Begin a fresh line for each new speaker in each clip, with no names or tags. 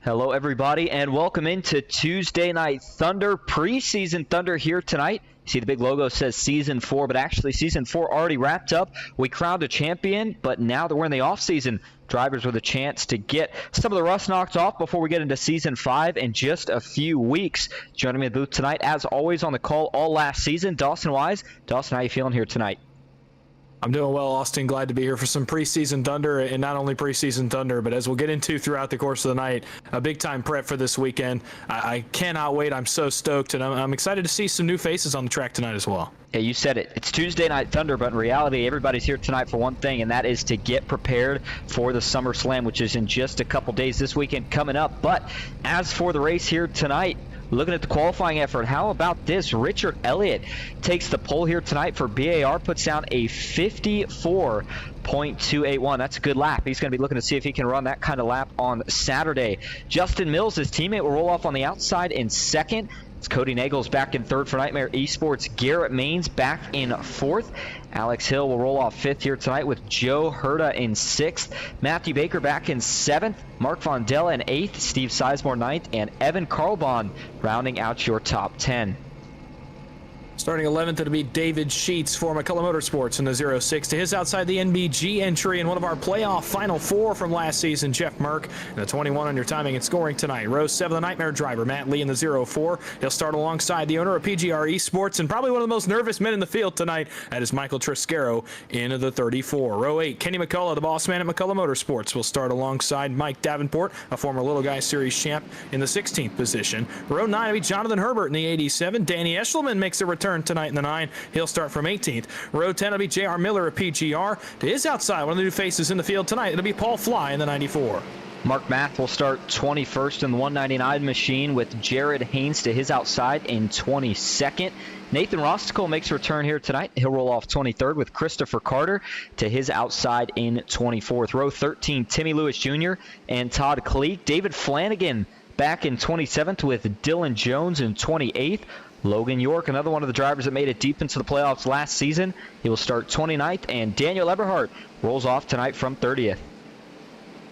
Hello, everybody, and welcome into Tuesday Night Thunder. Preseason Thunder here tonight. See, the big logo says Season 4, but actually Season 4 already wrapped up. We crowned a champion, but now that we're in the offseason, drivers with a chance to get some of the rust knocked off before we get into Season 5 in just a few weeks. Joining me in the booth tonight, as always, on the call all last season, Dawson Wise. Dawson, how you feeling here tonight?
I'm doing well, Austin. Glad to be here for some preseason Thunder, and not only preseason Thunder, but as we'll get into throughout the course of the night, a big-time prep for this weekend. I cannot wait. I'm so stoked, and I'm excited to see some new faces on the track tonight as well.
Yeah, you said it. It's Tuesday Night Thunder, but in reality, everybody's here tonight for one thing, and that is to get prepared for the SummerSlam, which is in just a couple days this weekend coming up. But as for the race here tonight, looking at the qualifying effort, how about this? Richard Elliott takes the pole here tonight for BAR, puts down a 54.281. That's a good lap. He's going to be looking to see if he can run that kind of lap on Saturday. Justin Mills, his teammate, will roll off on the outside in second. It's Cody Nagels back in third for NASCAR eSports. Garrett Maines back in fourth. Alex Hill will roll off fifth here tonight with Joe Herta in sixth. Matthew Baker back in seventh. Mark Vondella in eighth. Steve Sizemore ninth. And Evan Carlbon rounding out your top 10.
Starting 11th, it'll be David Sheets for McCullough Motorsports in the 06. To his outside, the NBG entry in one of our playoff Final Four from last season, Jeff Merck. And the 21 on your timing and scoring tonight. Row 7, the Nightmare driver, Matt Lee in the 04. He'll start alongside the owner of PGR eSports and probably one of the most nervous men in the field tonight. That is Michael Triscaro in the 34. Row 8, Kenny McCullough, the boss man at McCullough Motorsports, will start alongside Mike Davenport, a former Little Guy Series champ, in the 16th position. Row 9 will be Jonathan Herbert in the 87. Danny Eshelman makes a return tonight in the 9. He'll start from 18th. Row 10 will be J.R. Miller of PGR. To his outside, one of the new faces in the field tonight, it'll be Paul Fly in the 94.
Mark Math will start 21st in the 199 machine with Jared Haynes to his outside in 22nd. Nathan Rosticle makes a return here tonight. He'll roll off 23rd with Christopher Carter to his outside in 24th. Row 13, Timmy Lewis Jr. and Todd Cleek. David Flanagan back in 27th with Dylan Jones in 28th. Logan York, another one of the drivers that made it deep into the playoffs last season. He will start 29th, and Daniel Eberhardt rolls off tonight from 30th.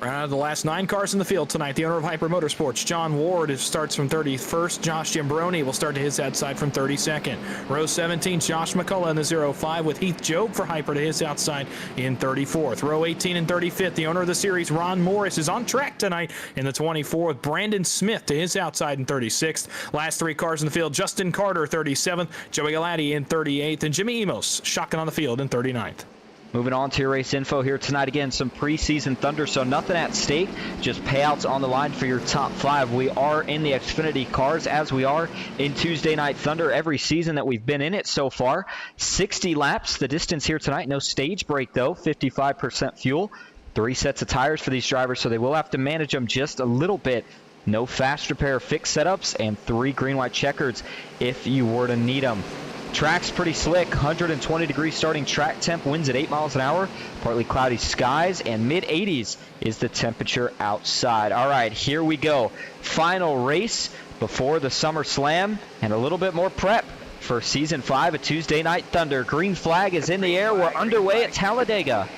Out of the last 9 cars in the field tonight, the owner of Hyper Motorsports, John Ward, starts from 31st. Josh Giambroni will start to his outside from 32nd. Row 17, Josh McCullough in the 05 with Heath Jobe for Hyper to his outside in 34th. Row 18 and 35th, the owner of the series, Ron Morris, is on track tonight in the 24th with Brandon Smith to his outside in 36th. Last 3 cars in the field, Justin Carter 37th, Joey Galati in 38th, and Jimmy Emos shotgun on the field in 39th.
Moving on to your race info here tonight. Again, some preseason Thunder, so nothing at stake. Just payouts on the line for your top 5. We are in the Xfinity cars, as we are in Tuesday Night Thunder every season that we've been in it so far. 60 laps, the distance here tonight. No stage break, though. 55% fuel. 3 sets of tires for these drivers, so they will have to manage them just a little bit. No fast repair fix setups, and 3 green-white checkers if you were to need them. Track's pretty slick, 120 degrees starting track temp, winds at 8 miles an hour, partly cloudy skies, and mid-80s is the temperature outside. All right, here we go. Final race before the SummerSlam, and a little bit more prep for Season 5 of Tuesday Night Thunder. Green flag is in the air. We're underway at Talladega.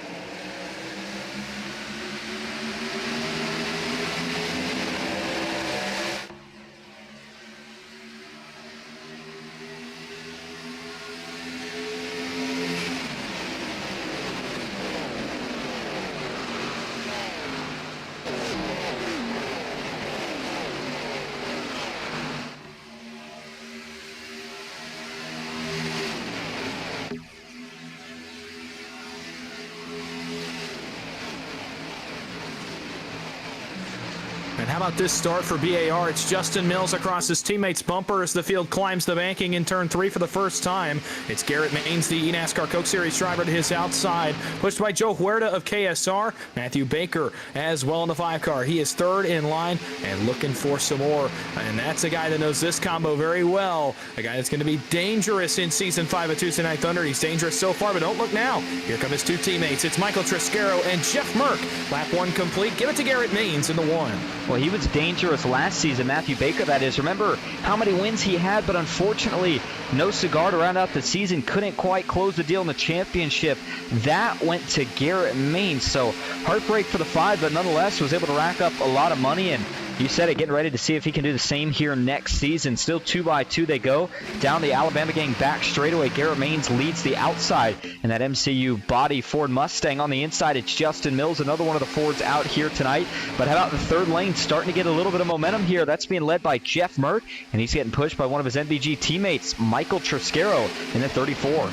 And how about this start for BAR? It's Justin Mills across his teammate's bumper as the field climbs the banking in turn 3 for the first time. It's Garrett Maines, the NASCAR Coke Series driver, to his outside, pushed by Joe Huerta of KSR. Matthew Baker as well in the 5 car. He is third in line and looking for some more. And that's a guy that knows this combo very well. A guy that's going to be dangerous in Season 5 of Tuesday Night Thunder. He's dangerous so far, but don't look now. Here come his 2 teammates. It's Michael Triscaro and Jeff Merck. Lap 1 complete. Give it to Garrett Maines in the 1.
Well, he was dangerous last season, Matthew Baker, that is. Remember how many wins he had, but unfortunately, no cigar to round out the season. Couldn't quite close the deal in the championship. That went to Garrett Maines. So heartbreak for the 5, but nonetheless was able to rack up a lot of money. And You said it, getting ready to see if he can do the same here next season. Still 2x2 they go. Down the Alabama gang back straightaway. Garrett Maines leads the outside. And that MCU body Ford Mustang on the inside. It's Justin Mills, another one of the Fords out here tonight. But how about the third lane starting to get a little bit of momentum here? That's being led by Jeff Mert, and he's getting pushed by one of his NBG teammates, Michael Triscaro, in the 34.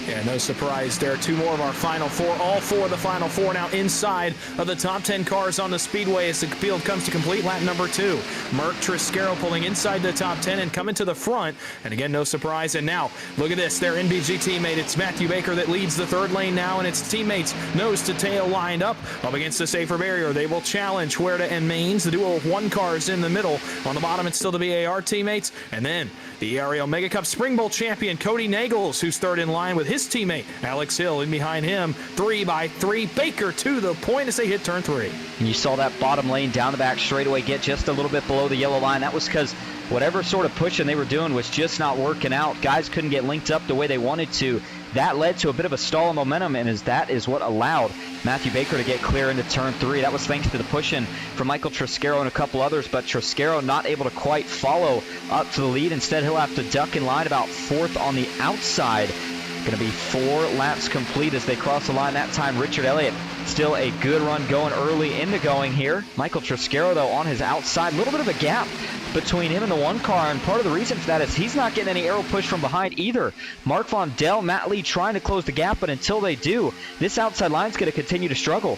Yeah, no surprise there. Two more of our Final Four. All four of the Final Four now inside of the top 10 cars on the speedway as the field comes to complete lap number 2. Mert Triscaro pulling inside the top 10 and coming to the front. And again, no surprise. And now, look at this. Their NBG teammate, it's Matthew Baker that leads the third lane now, and its teammates nose to tail lined up against the safer barrier. They will challenge Huerta and Maines. The duo of one cars in the middle. On the bottom, it's still the BAR teammates. And then the AREO Mega Cup Spring Bowl champion, Cody Nagels, who's third in line with his teammate, Alex Hill, in behind him. 3x3. Baker to the point as they hit turn 3.
And you saw that bottom lane down the back straightaway get just a little bit below the yellow line. That was because whatever sort of pushing they were doing was just not working out. Guys couldn't get linked up the way they wanted to. That led to a bit of a stall in momentum, and that is what allowed Matthew Baker to get clear into turn 3. That was thanks to the pushing from Michael Triscaro and a couple others, but Triscaro not able to quite follow up to the lead. Instead, he'll have to duck in line about 4th on the outside. Going to be 4 laps complete as they cross the line. That time, Richard Elliott still a good run going early in the going here. Michael Triscaro, though, on his outside. A little bit of a gap between him and the one car, and part of the reason for that is he's not getting any aero push from behind either. Mark Von Dell, Matt Lee trying to close the gap, but until they do, this outside line's going to continue to struggle.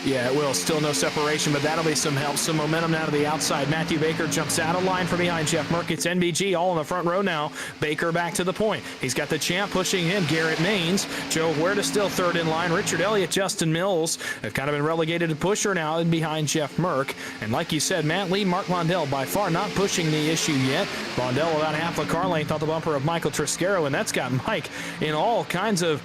Yeah, it will. Still no separation, but that'll be some help, some momentum now to the outside. Matthew Baker jumps out of line from behind Jeff Merck. It's NBG all in the front row now. Baker back to the point. He's got the champ pushing him, Garrett Maines. Joe Huerta still third in line. Richard Elliott, Justin Mills have kind of been relegated to pusher now and behind Jeff Merck. And like you said, Matt Lee, Mark Vondell by far not pushing the issue yet. Vondell about half a car length off the bumper of Michael Triscaro, and that's got Mike in all kinds of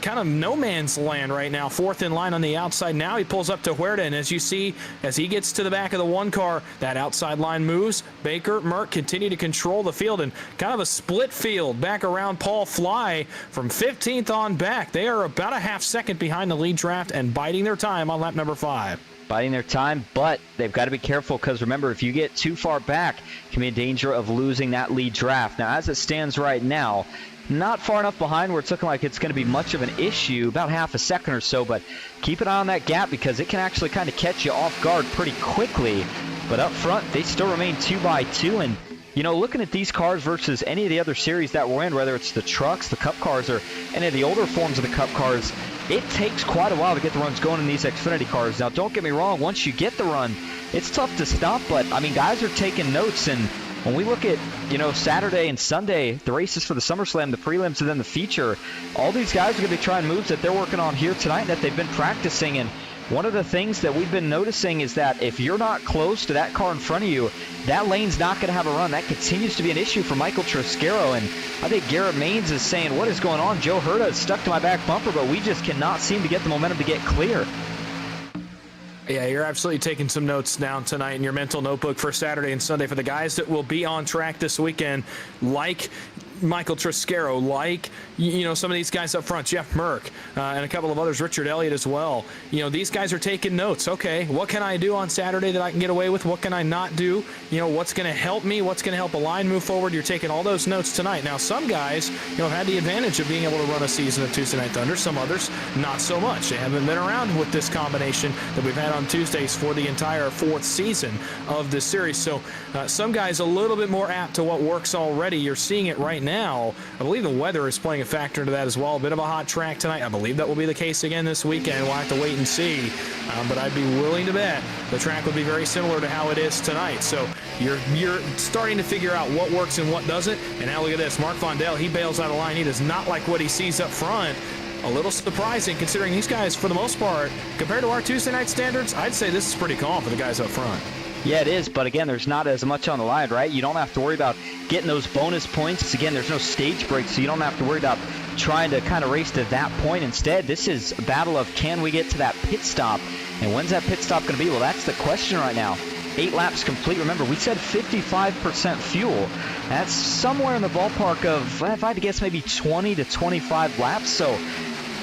kind of no man's land right now. 4th in line on the outside. Now he pulls up to Huerta, and as you see, as he gets to the back of the one car, that outside line moves. Baker, Merck continue to control the field, and kind of a split field back around Paul Fly from 15th on back. They are about a half second behind the lead draft and biding their time on lap number 5.
Biting their time, but they've got to be careful because remember, if you get too far back, you can be in danger of losing that lead draft. Now, as it stands right now, not far enough behind where it's looking like it's going to be much of an issue, about half a second or so, but keep an eye on that gap because it can actually kind of catch you off guard pretty quickly. But up front, they still remain 2x2, and you know, looking at these cars versus any of the other series that we're in, whether it's the trucks, the Cup cars, or any of the older forms of the Cup cars, it takes quite a while to get the runs going in these Xfinity cars. Now, don't get me wrong, once you get the run, it's tough to stop, but, I mean, guys are taking notes, and when we look at, you know, Saturday and Sunday, the races for the SummerSlam, the prelims, and then the feature, all these guys are going to be trying moves that they're working on here tonight that they've been practicing. And one of the things that we've been noticing is that if you're not close to that car in front of you, that lane's not going to have a run. That continues to be an issue for Michael Triscaro. And I think Garrett Maines is saying, what is going on? Joe Huerta is stuck to my back bumper, but we just cannot seem to get the momentum to get clear.
Yeah, you're absolutely taking some notes down tonight in your mental notebook for Saturday and Sunday for the guys that will be on track this weekend, like Michael Triscaro, like, you know, some of these guys up front, Jeff Merck, and a couple of others, Richard Elliott as well. You know, these guys are taking notes. Okay, what can I do on Saturday that I can get away with? What can I not do? You know, what's going to help me? What's going to help a line move forward? You're taking all those notes tonight. Now, some guys, you know, have had the advantage of being able to run a season of Tuesday Night Thunder. Some others, not so much. They haven't been around with this combination that we've had on Tuesdays for the entire 4th season of this series. So some guys a little bit more apt to what works already. You're seeing it right now. I believe the weather is playing a factor into that as well. A bit of a hot track tonight. I believe that will be the case again this weekend. We'll have to wait and see. But I'd be willing to bet the track will be very similar to how it is tonight. So you're starting to figure out what works and what doesn't. And now look at this. Mark Vondell, he bails out of line. He does not like what he sees up front. A little surprising considering these guys, for the most part, compared to our Tuesday night standards, I'd say this is pretty calm for the guys up front.
Yeah, it is, but again, there's not as much on the line, right? You don't have to worry about getting those bonus points. Again, there's no stage break, so you don't have to worry about trying to kind of race to that point. Instead, this is a battle of can we get to that pit stop, and when's that pit stop going to be? Well, that's the question right now. 8 laps complete. Remember, we said 55% fuel. That's somewhere in the ballpark of, if I had to guess, maybe 20 to 25 laps. So,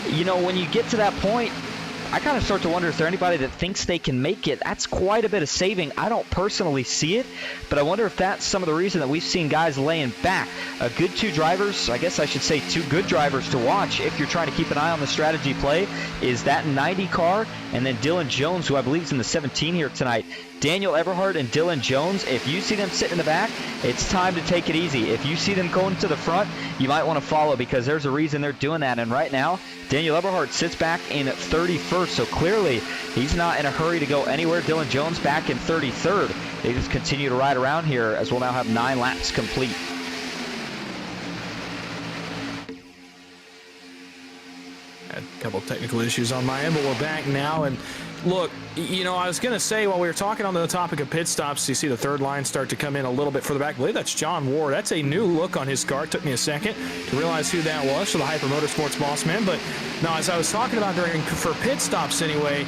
you know, when you get to that point, I kind of start to wonder if there anybody that thinks they can make it. That's quite a bit of saving. I don't personally see it, but I wonder if that's some of the reason that we've seen guys laying back. A good two drivers, I guess I should say two good drivers to watch if you're trying to keep an eye on the strategy play, is that 90 car and then Dylan Jones, who I believe is in the 17 here tonight. Daniel Eberhardt and Dylan Jones, if you see them sitting in the back, it's time to take it easy. If you see them going to the front, you might want to follow because there's a reason they're doing that. And right now, Daniel Eberhardt sits back in 31st, so clearly he's not in a hurry to go anywhere. Dylan Jones back in 33rd. They just continue to ride around here as we'll now have 9 laps complete.
Had a couple technical issues on my end, but we're back now. And look, you know, I was going to say while we were talking on the topic of pit stops, you see the third line start to come in a little bit further back. I believe that's John Ward. That's a new look on his car. It took me a second to realize who that was for the Hyper Motorsports boss man. But no, as I was talking about for pit stops anyway,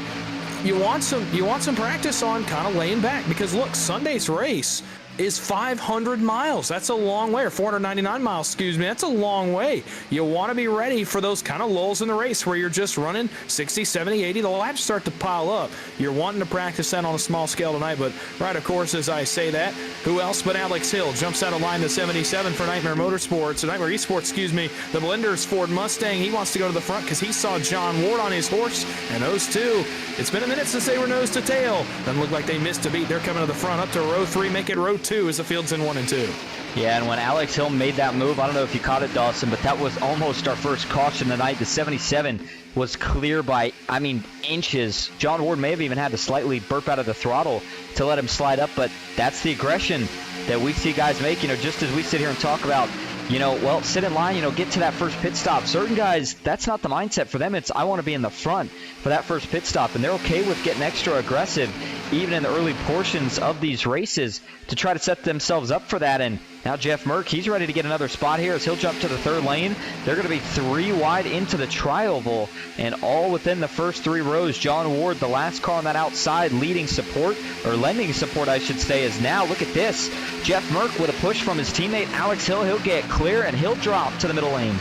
you want some practice on kind of laying back because look, Sunday's race is 500 miles. That's a long way, or 499 miles, excuse me. That's a long way. You want to be ready for those kind of lulls in the race where you're just running 60, 70, 80. The laps start to pile up. You're wanting to practice that on a small scale tonight, but right, of course, as I say that, who else but Alex Hill jumps out of line to 77 for Nightmare eSports, excuse me. The Blender's Ford Mustang, he wants to go to the front because he saw John Ward on his horse, and those two, it's been a minute since they were nose to tail. Doesn't look like they missed a beat. They're coming to the front up to row 3, make it row 2 as the field's in 1 and 2.
Yeah, and when Alex Hill made that move, I don't know if you caught it, Dawson, but that was almost our first caution tonight. The 77 was clear by, I mean, inches. John Ward may have even had to slightly burp out of the throttle to let him slide up, but that's the aggression that we see guys make, you know, just as we sit here and talk about, you know, well, sit in line, you know, get to that first pit stop. Certain guys, that's not the mindset for them. It's, I want to be in the front for that first pit stop, and they're okay with getting extra aggressive even in the early portions of these races to try to set themselves up for that. And now Jeff Merck, he's ready to get another spot here as he'll jump to the third lane. They're going to be 3 wide into the tri-oval, and all within the first 3 rows. John Ward, the last car on that outside, leading support, or lending support, I should say, is now, look at this. Jeff Merck with a push from his teammate Alex Hill. He'll get clear, and he'll drop to the middle lane.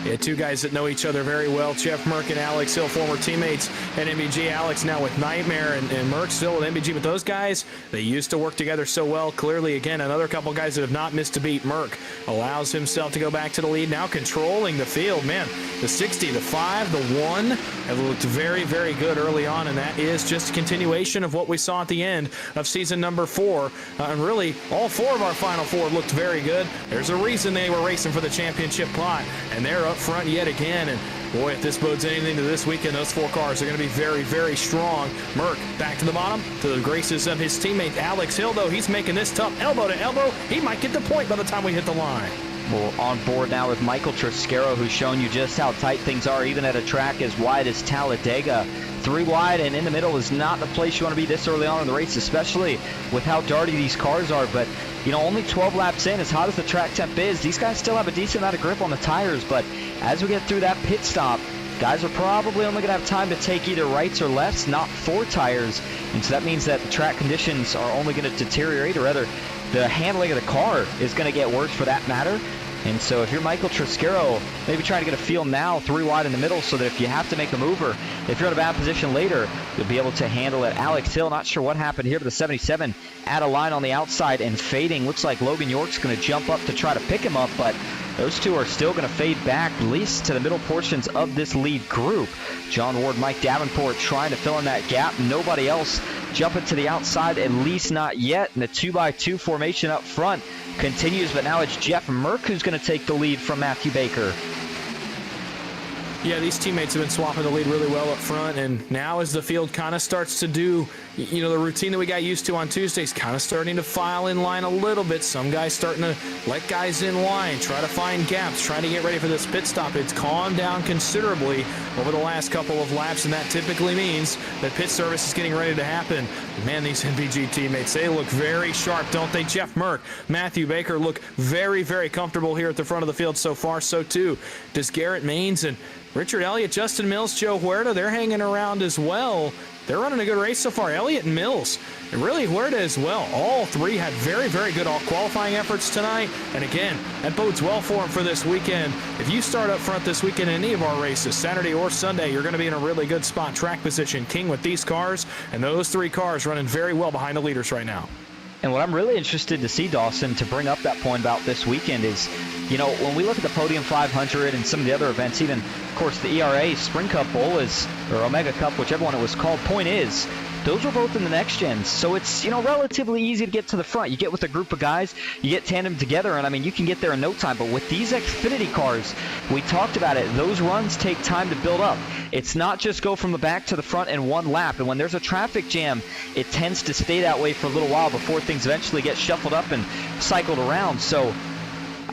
Yeah, two guys that know each other very well. Jeff Merck and Alex Hill, former teammates at NBG. Alex now with Nightmare, and Merck still at NBG. But those guys, they used to work together so well. Clearly, again, another couple guys that have not missed a beat. Merck allows himself to go back to the lead, now controlling the field. Man, the 60, the 5, the 1 have looked very, very good early on, and that is just a continuation of what we saw at the end of season number 4. And really, all 4 of our final 4 looked very good. There's a reason they were racing for the championship pot, and they're up front yet again. And boy, if this bodes anything to this weekend, those 4 cars are going to be very, very strong. Merck back to the bottom to the graces of his teammate Alex Hill, though. He's making this tough elbow to elbow. He might get the point by the time we hit the line.
We're on board now with Michael Triscaro, who's shown you just how tight things are, even at a track as wide as Talladega. 3 wide and in the middle is not the place you want to be this early on in the race, especially with how darty these cars are. But, you know, only 12 laps in, as hot as the track temp is, these guys still have a decent amount of grip on the tires. But as we get through that pit stop, guys are probably only going to have time to take either rights or lefts, not 4 tires. And so that means that the track conditions are only going to deteriorate, or rather, the handling of the car is going to get worse for that matter. And so if you're Michael Triscaro, maybe try to get a feel now, 3 wide in the middle, so that if you have to make a move, or if you're in a bad position later, you'll be able to handle it. Alex Hill, not sure what happened here, but the 77 at a line on the outside and fading. Looks like Logan York's going to jump up to try to pick him up, but those 2 are still going to fade back, at least to the middle portions of this lead group. John Ward, Mike Davenport trying to fill in that gap. Nobody else jumping to the outside, at least not yet. And the 2x2 formation up front continues, but now it's Jeff Merck who's going to take the lead from Matthew Baker.
Yeah, these teammates have been swapping the lead really well up front, and now as the field kind of starts to do, you know, the routine that we got used to on Tuesdays, kind of starting to file in line a little bit. Some guys starting to let guys in line, try to find gaps, trying to get ready for this pit stop. It's calmed down considerably over the last couple of laps, and that typically means that pit service is getting ready to happen. Man, these NBG teammates, they look very sharp, don't they? Jeff Merck, Matthew Baker look very, very comfortable here at the front of the field so far. So too does Garrett Maines, and Richard Elliott, Justin Mills, Joe Huerta, they're hanging around as well. They're running a good race so far. Elliott and Mills, and really Huerta as well. All three had very, very good qualifying efforts tonight. And again, that bodes well for them for this weekend. If you start up front this weekend in any of our races, Saturday or Sunday, you're going to be in a really good spot. Track position king with these cars, and those three cars running very well behind the leaders right now.
And what I'm really interested to see, Dawson, to bring up that point about this weekend is, you know, when we look at the Podium 500 and some of the other events, even, of course, the ERA Spring Cup Bowl or Omega Cup, whichever one it was called, point is, those were both in the next gens. So it's, you know, relatively easy to get to the front. You get with a group of guys, you get tandem together, and I mean, you can get there in no time. But with these Xfinity cars, we talked about it, those runs take time to build up. It's not just go from the back to the front in one lap. And when there's a traffic jam, it tends to stay that way for a little while before things eventually get shuffled up and cycled around. So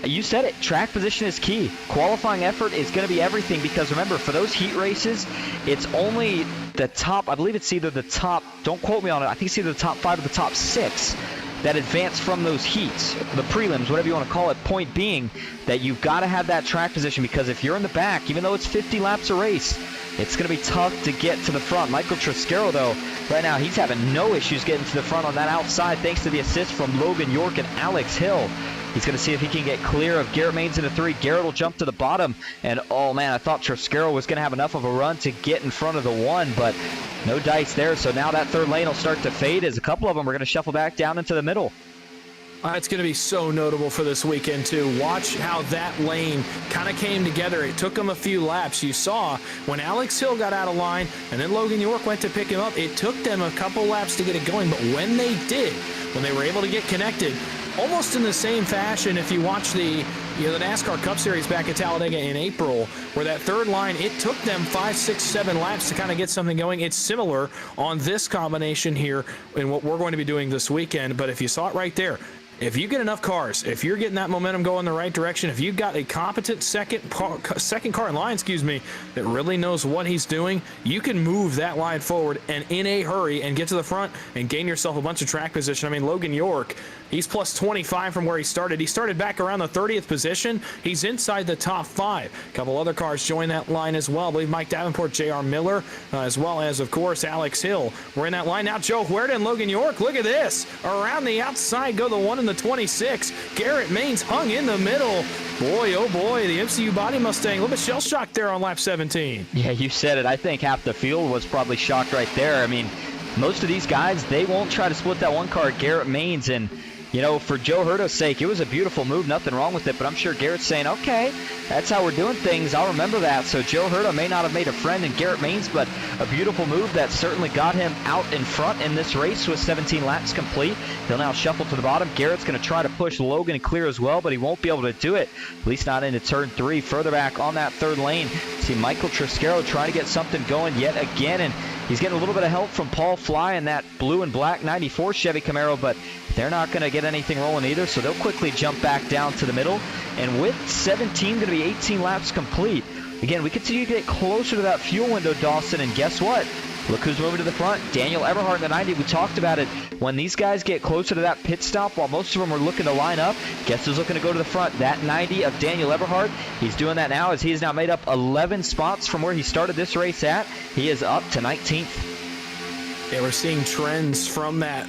you said it, track position is key. Qualifying effort is going to be everything, because remember, for those heat races, it's only the top, I believe it's either the top, don't quote me on it, I think it's either the top 5 or the top 6 that advance from those heats, the prelims, whatever you want to call it. Point being that you've got to have that track position, because if you're in the back, even though it's 50 laps a race, it's going to be tough to get to the front. Michael Triscaro, though, right now, he's having no issues getting to the front on that outside, thanks to the assist from Logan York and Alex Hill. He's going to see if he can get clear of Garrett Maines in the 3. Garrett will jump to the bottom. And, oh, man, I thought Triscaro was going to have enough of a run to get in front of the 1, but no dice there. So now that third lane will start to fade as a couple of them are going to shuffle back down into the middle.
It's going to be so notable for this weekend, too. Watch how that lane kind of came together. It took him a few laps. You saw when Alex Hill got out of line and then Logan York went to pick him up, it took them a couple laps to get it going. But when they did, when they were able to get connected, almost in the same fashion, if you watch the NASCAR Cup Series back at Talladega in April, where that third line, it took them 5, 6, 7 laps to kind of get something going. It's similar on this combination here in what we're going to be doing this weekend. But if you saw it right there, if you get enough cars, if you're getting that momentum going in the right direction, if you've got a competent second car in line, that really knows what he's doing, you can move that line forward and in a hurry and get to the front and gain yourself a bunch of track position. I mean, Logan York, he's plus 25 from where he started. He started back around the 30th position. He's inside the top 5. A couple other cars join that line as well. I believe Mike Davenport, J.R. Miller, as well as, of course, Alex Hill. We're in that line now. Joe Huerta and Logan York, look at this. Around the outside go the 1 and the 26. Garrett Maines hung in the middle. Boy, oh boy, the MCU Body Mustang, a little bit shell-shocked there on lap 17.
Yeah, you said it. I think half the field was probably shocked right there. I mean, most of these guys, they won't try to split that one car, Garrett Maines, and you know, for Joe Huerta's sake, it was a beautiful move, nothing wrong with it, but I'm sure Garrett's saying, okay, that's how we're doing things, I'll remember that. So Joe Huerta may not have made a friend in Garrett Maines, but a beautiful move that certainly got him out in front in this race with 17 laps complete. He'll now shuffle to the bottom. Garrett's going to try to push Logan clear as well, but he won't be able to do it, at least not into turn 3. Further back on that third lane, see Michael Triscaro trying to get something going yet again, and he's getting a little bit of help from Paul Fly in that blue and black 94 Chevy Camaro, but they're not going to get anything rolling either, so they'll quickly jump back down to the middle. And with 17 going to be 18 laps complete, again, we continue to get closer to that fuel window, Dawson, and guess what? Look who's moving to the front. Daniel Eberhardt in the 90. We talked about it. When these guys get closer to that pit stop, while most of them are looking to line up, guess who's looking to go to the front? That 90 of Daniel Eberhardt. He's doing that now as he has now made up 11 spots from where he started this race at. He is up to 19th.
Yeah, we're seeing trends from that,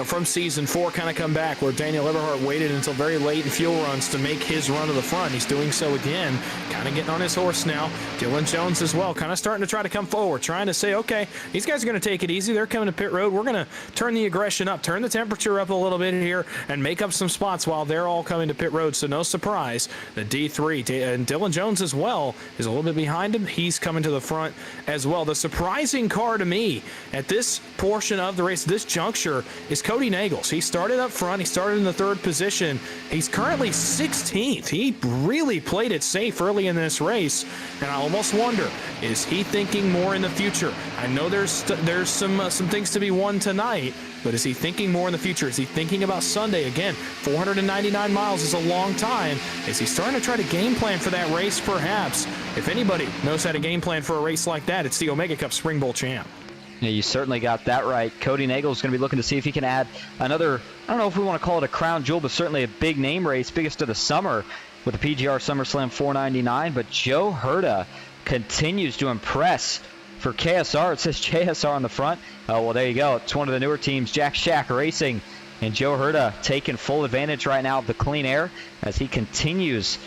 from season 4 kind of come back, where Daniel Eberhardt waited until very late in fuel runs to make his run to the front. He's doing so again, kind of getting on his horse now. Dylan Jones as well, kind of starting to try to come forward, trying to say, okay, these guys are going to take it easy. They're coming to pit road. We're going to turn the aggression up, turn the temperature up a little bit here, and make up some spots while they're all coming to pit road. So no surprise, the D3, and Dylan Jones as well, is a little bit behind him. He's coming to the front as well. The surprising car to me at this portion of the race, this juncture, is Cody Nagels. He started up front. He started in the 3rd position. He's currently 16th. He really played it safe early in this race, and I almost wonder, is he thinking more in the future? I know there's some things to be won tonight, but is he thinking more in the future? Is he thinking about Sunday? Again, 499 miles is a long time. Is he starting to try to game plan for that race, perhaps? If anybody knows how to game plan for a race like that, it's the Omega Cup Spring Bowl champ.
Yeah, you certainly got that right. Cody Nagel is going to be looking to see if he can add another, I don't know if we want to call it a crown jewel, but certainly a big name race, biggest of the summer with the PGR SummerSlam 499. But Joe Huerta, continues to impress for KSR. It says JSR on the front. Oh, well, there you go. It's one of the newer teams, Jack Shack Racing. And Joe Herta taking full advantage right now of the clean air as he continues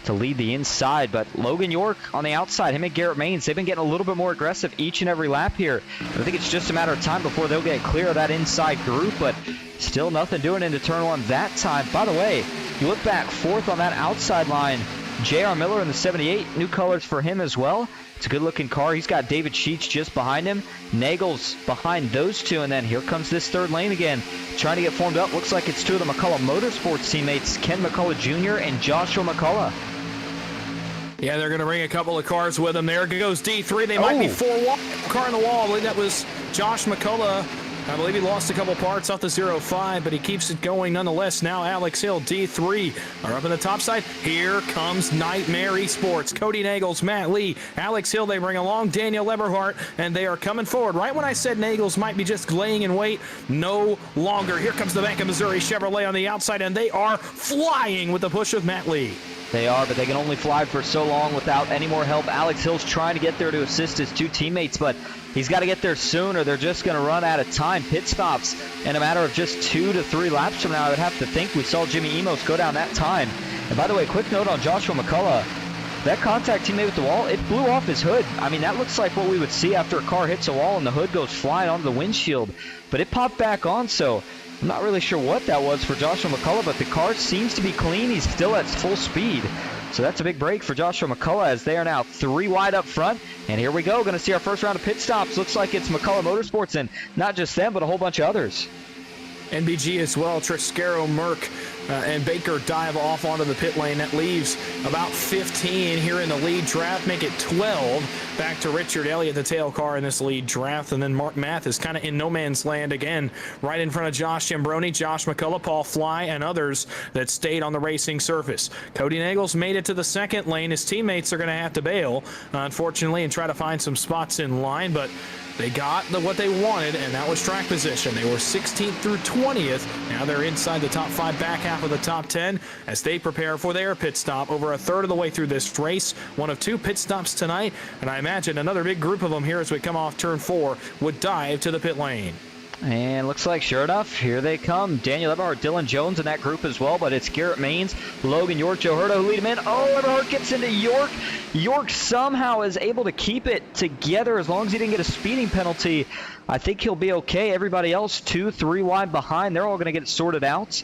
to lead the inside. But Logan York on the outside, him and Garrett Maines, they've been getting a little bit more aggressive each and every lap here. I think it's just a matter of time before they'll get clear of that inside group, but still nothing doing into turn one that time. By the way, you look back, fourth on that outside line, J.R. Miller in the 78, new colors for him as well. It's a good-looking car. He's got David Sheets just behind him. Nagel's behind those two, and then here comes this third lane again. Trying to get formed up. Looks like it's two of the McCullough Motorsports teammates, Ken McCullough Jr. and Joshua McCullough.
Yeah, they're going to bring a couple of cars with them. There goes D3. They might be car in the wall. I believe that was Josh McCullough. I believe he lost a couple parts off the 05, but he keeps it going nonetheless. Now Alex Hill, D3, are up in the top side. Here comes Nightmare Esports. Cody Nagels, Matt Lee, Alex Hill, they bring along Daniel Eberhardt, and they are coming forward. Right when I said Nagels might be just laying in wait, no longer. Here comes the Bank of Missouri Chevrolet on the outside, and they are flying with the push of Matt Lee.
They are, but they can only fly for so long without any more help. Alex Hill's trying to get there to assist his two teammates, but he's got to get there soon or they're just going to run out of time. Pit stops in a matter of just 2 to 3 laps from now. I would have to think we saw Jimmy Emos go down that time. And by the way, quick note on Joshua McCullough. That contact he made with the wall, it blew off his hood. I mean, that looks like what we would see after a car hits a wall and the hood goes flying onto the windshield. But it popped back on, so I'm not really sure what that was for Joshua McCullough, but the car seems to be clean. He's still at full speed. So that's a big break for Joshua McCullough as they are now 3 wide up front. And here we go. Going to see our first round of pit stops. Looks like it's McCullough Motorsports, and not just them, but a whole bunch of others.
NBG as well. Triscaro, Merck, and Baker dive off onto the pit lane. That leaves about 15 here in the lead draft. Make it 12. Back to Richard Elliott, the tail car in this lead draft. And then Mark Math is kind of in no man's land again, right in front of Josh Jambroni, Josh McCullough, Paul Fly, and others that stayed on the racing surface. Cody Nagels made it to the second lane. His teammates are going to have to bail, unfortunately, and try to find some spots in line, but they got what they wanted, and that was track position. They were 16th through 20th. Now they're inside the top 5, back half of the top 10 as they prepare for their pit stop over a third of the way through this race. One of 2 pit stops tonight, and I imagine another big group of them here as we come off turn 4 would dive to the pit lane.
And looks like, sure enough, here they come. Daniel Eberhardt, Dylan Jones in that group as well, but it's Garrett Maines, Logan York, Joe Herta who lead him in. Oh, Eberhardt gets into York. York somehow is able to keep it together as long as he didn't get a speeding penalty. I think he'll be okay. Everybody else 2, 3 wide behind. They're all going to get it sorted out.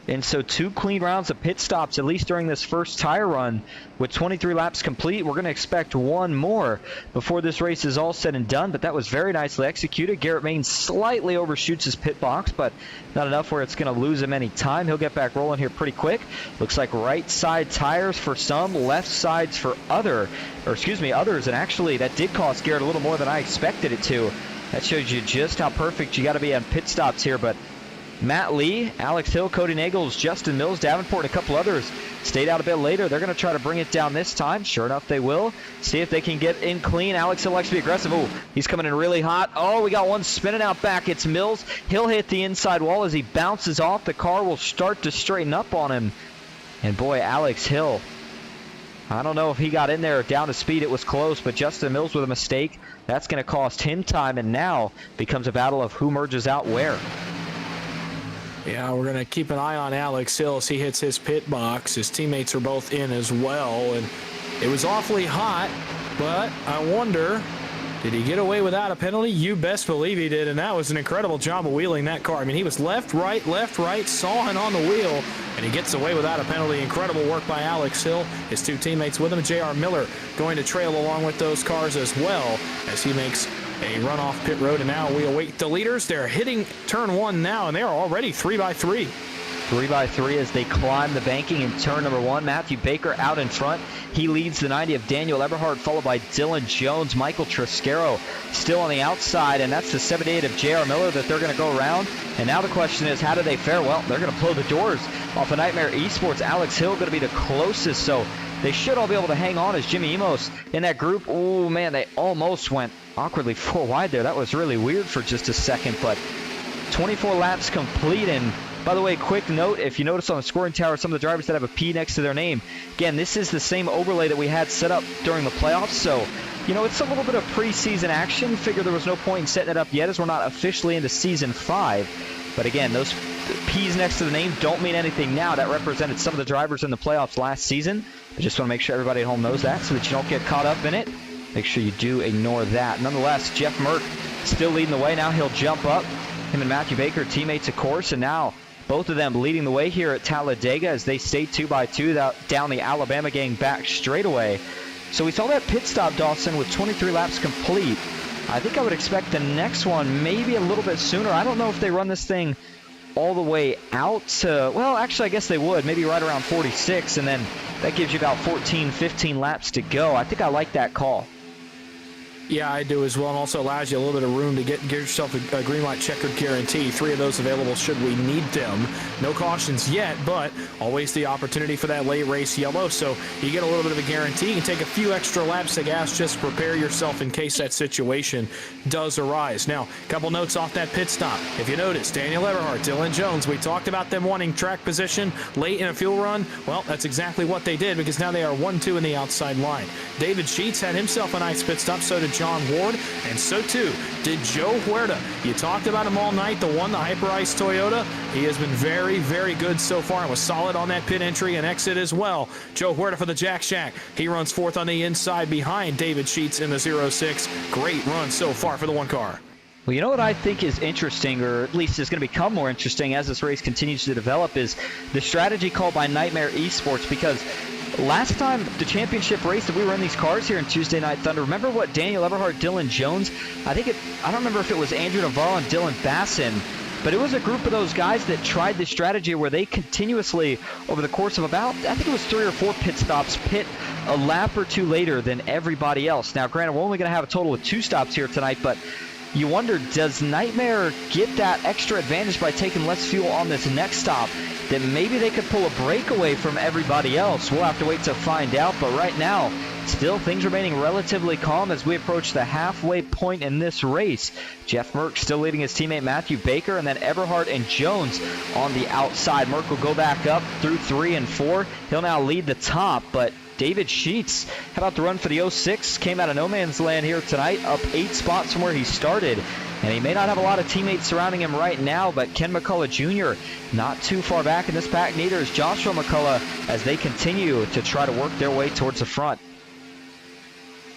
And so 2 clean rounds of pit stops, at least during this first tire run. With 23 laps complete, we're going to expect 1 more before this race is all said and done. But that was very nicely executed. Garrett Maines slightly overshoots his pit box, but not enough where it's going to lose him any time. He'll get back rolling here pretty quick. Looks like right side tires for some, left sides for others. And actually, that did cost Garrett a little more than I expected it to. That shows you just how perfect you got to be on pit stops here. But Matt Lee, Alex Hill, Cody Nagels, Justin Mills, Davenport, and a couple others stayed out a bit later. They're going to try to bring it down this time. Sure enough, they will. See if they can get in clean. Alex Hill likes to be aggressive. Oh, he's coming in really hot. Oh, we got one spinning out back. It's Mills. He'll hit the inside wall as he bounces off. The car will start to straighten up on him. And boy, Alex Hill, I don't know if he got in there down to speed. It was close, but Justin Mills with a mistake. That's going to cost him time, and now becomes a battle of who merges out where.
Yeah, we're going to keep an eye on Alex Hill as he hits his pit box. His teammates are both in as well, and it was awfully hot, but I wonder, did he get away without a penalty? You best believe he did, and that was an incredible job of wheeling that car. I mean, he was left, right, sawing on the wheel, and he gets away without a penalty. Incredible work by Alex Hill. His 2 teammates with him, J.R. Miller, going to trail along with those cars as well as he makes a run off pit road. And now we await the leaders. They're hitting turn 1 now, and they are already 3 by 3.
3 by 3 as they climb the banking in turn number 1. Matthew Baker out in front. He leads the 90 of Daniel Eberhardt, followed by Dylan Jones. Michael Triscaro still on the outside, and that's the 78 of J.R. Miller that they're going to go around. And now the question is, how do they fare? Well, they're going to blow the doors off of Nightmare Esports. Alex Hill going to be the closest, so they should all be able to hang on as Jimmy Emos in that group. Oh, man, they almost went awkwardly 4 wide there. That was really weird for just a second, but 24 laps complete, and By the way, quick note, if you notice on the scoring tower, some of the drivers that have a P next to their name, again, this is the same overlay that we had set up during the playoffs, so, you know, it's a little bit of preseason action. Figure there was no point in setting it up yet as we're not officially into Season 5. But again, those P's next to the name don't mean anything now. That represented some of the drivers in the playoffs last season. I just want to make sure everybody at home knows that so that you don't get caught up in it. Make sure you do ignore that. Nonetheless, Jeff Merck still leading the way. Now he'll jump up. Him and Matthew Baker, teammates, of course, and now both of them leading the way here at Talladega as they stay 2-by-2 down the Alabama gang back straightaway. So we saw that pit stop, Dawson, with 23 laps complete. I think I would expect the next one maybe a little bit sooner. I don't know if they run this thing all the way out to, well, actually, I guess they would. Maybe right around 46, and then that gives you about 14, 15 laps to go. I think I like that call.
Yeah, I do as well, and also allows you a little bit of room to get yourself a green light checkered guarantee. 3 of those available should we need them. No cautions yet, but always the opportunity for that late race yellow, so you get a little bit of a guarantee. You can take a few extra laps of gas just to prepare yourself in case that situation does arise. Now, a couple notes off that pit stop. If you notice, Daniel Eberhardt, Dylan Jones, we talked about them wanting track position late in a fuel run. Well, that's exactly what they did because now they are 1-2 in the outside line. David Sheets had himself a nice pit stop, so did John Ward, and so too did Joe Huerta. You talked about him all night, the Hyper Ice Toyota. He has been very, very good so far and was solid on that pit entry and exit as well. Joe Huerta for the Jack Shack. He runs 4th on the inside behind David Sheets in the 06. Great run so far for the 1 car.
Well, you know what I think is interesting, or at least is going to become more interesting as this race continues to develop, is the strategy called by NASCAR eSports, because last time, the championship race that we were in these cars here in Tuesday Night Thunder, remember what Daniel Eberhardt, Dylan Jones, I don't remember if it was Andrew Navarro and Dylan Basson, but it was a group of those guys that tried this strategy where they continuously, over the course of about, I think it was 3 or 4 pit stops, pit a lap or 2 later than everybody else. Now, granted, we're only going to have a total of 2 stops here tonight, but you wonder, does Nightmare get that extra advantage by taking less fuel on this next stop that maybe they could pull a breakaway from everybody else? We'll have to wait to find out, but right now, still things remaining relatively calm as we approach the halfway point in this race. Jeff Merck still leading his teammate Matthew Baker, and then Eberhardt and Jones on the outside. Merck will go back up through 3 and 4. He'll now lead the top, but David Sheets, how about the run for the 06? Came out of no man's land here tonight, up 8 spots from where he started. And he may not have a lot of teammates surrounding him right now, but Ken McCullough Jr. not too far back in this pack. Neither is Joshua McCullough as they continue to try to work their way towards the front.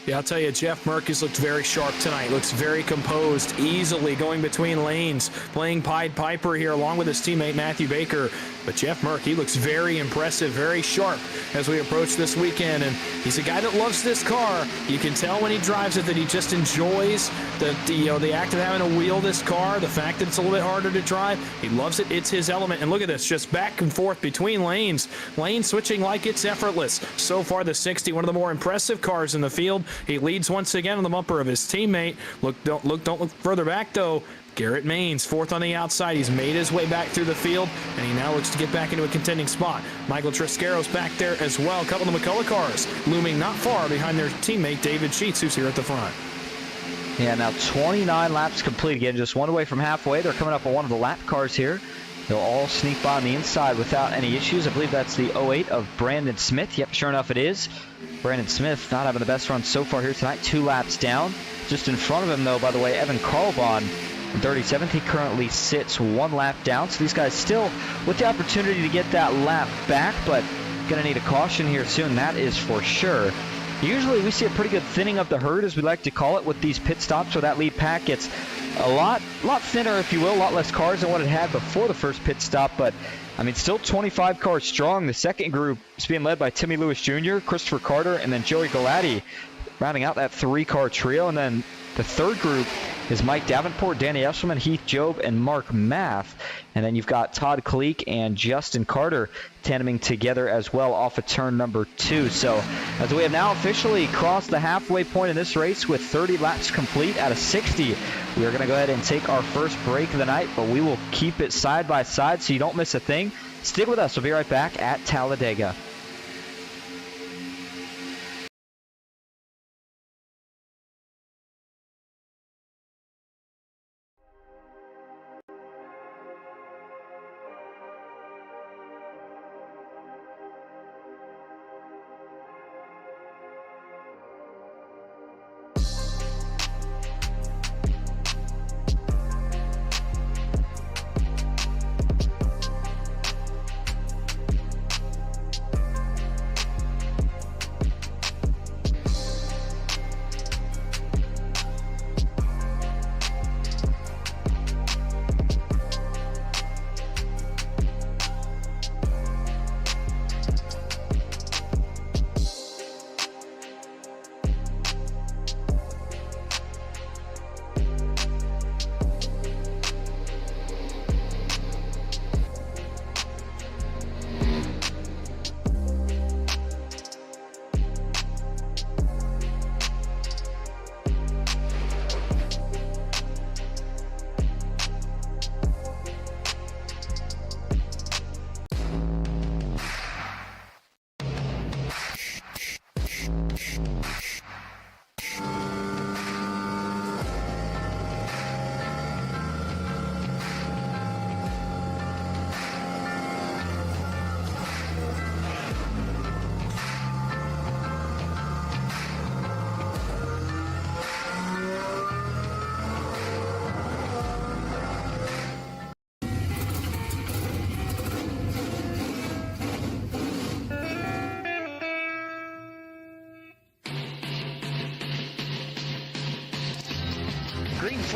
Yeah, I'll tell you, Jeff Merck has looked very sharp tonight. Looks very composed, easily going between lanes, playing Pied Piper here along with his teammate Matthew Baker. But Jeff Merck, he looks very impressive, very sharp as we approach this weekend. And he's a guy that loves this car. You can tell when he drives it that he just enjoys the act of having to wheel this car, the fact that it's a little bit harder to drive. He loves it. It's his element. And look at this, just back and forth between lanes. Lane switching like it's effortless. So far, the 60, one of the more impressive cars in the field. He leads once again on the bumper of his teammate. Don't look further back, though. Garrett Maines, 4th on the outside. He's made his way back through the field, and he now looks to get back into a contending spot. Michael Triscaro's back there as well. A couple of the McCullough cars looming not far behind their teammate David Sheets, who's here at the front.
Yeah, now 29 laps complete. Again, just 1 away from halfway. They're coming up on one of the lap cars here. They'll all sneak by on the inside without any issues. I believe that's the 08 of Brandon Smith. Yep, sure enough it is. Brandon Smith not having the best run so far here tonight. 2 laps down. Just in front of him, though, by the way, Evan Carlbon in 37th. He currently sits 1 lap down. So these guys still with the opportunity to get that lap back, but going to need a caution here soon. That is for sure. Usually we see a pretty good thinning of the herd, as we like to call it, with these pit stops where that lead pack gets a lot thinner, if you will, a lot less cars than what it had before the first pit stop. But, I mean, still 25 cars strong. The second group is being led by Timmy Lewis Jr., Christopher Carter, and then Joey Galati, rounding out that 3-car trio. And then the third group is Mike Davenport, Danny Esselman, Heath Job, and Mark Math. And then you've got Todd Kleek and Justin Carter tandeming together as well off of turn number 2. So as we have now officially crossed the halfway point in this race with 30 laps complete out of 60, we are going to go ahead and take our first break of the night, but we will keep it side by side so you don't miss a thing. Stick with us. We'll be right back at Talladega.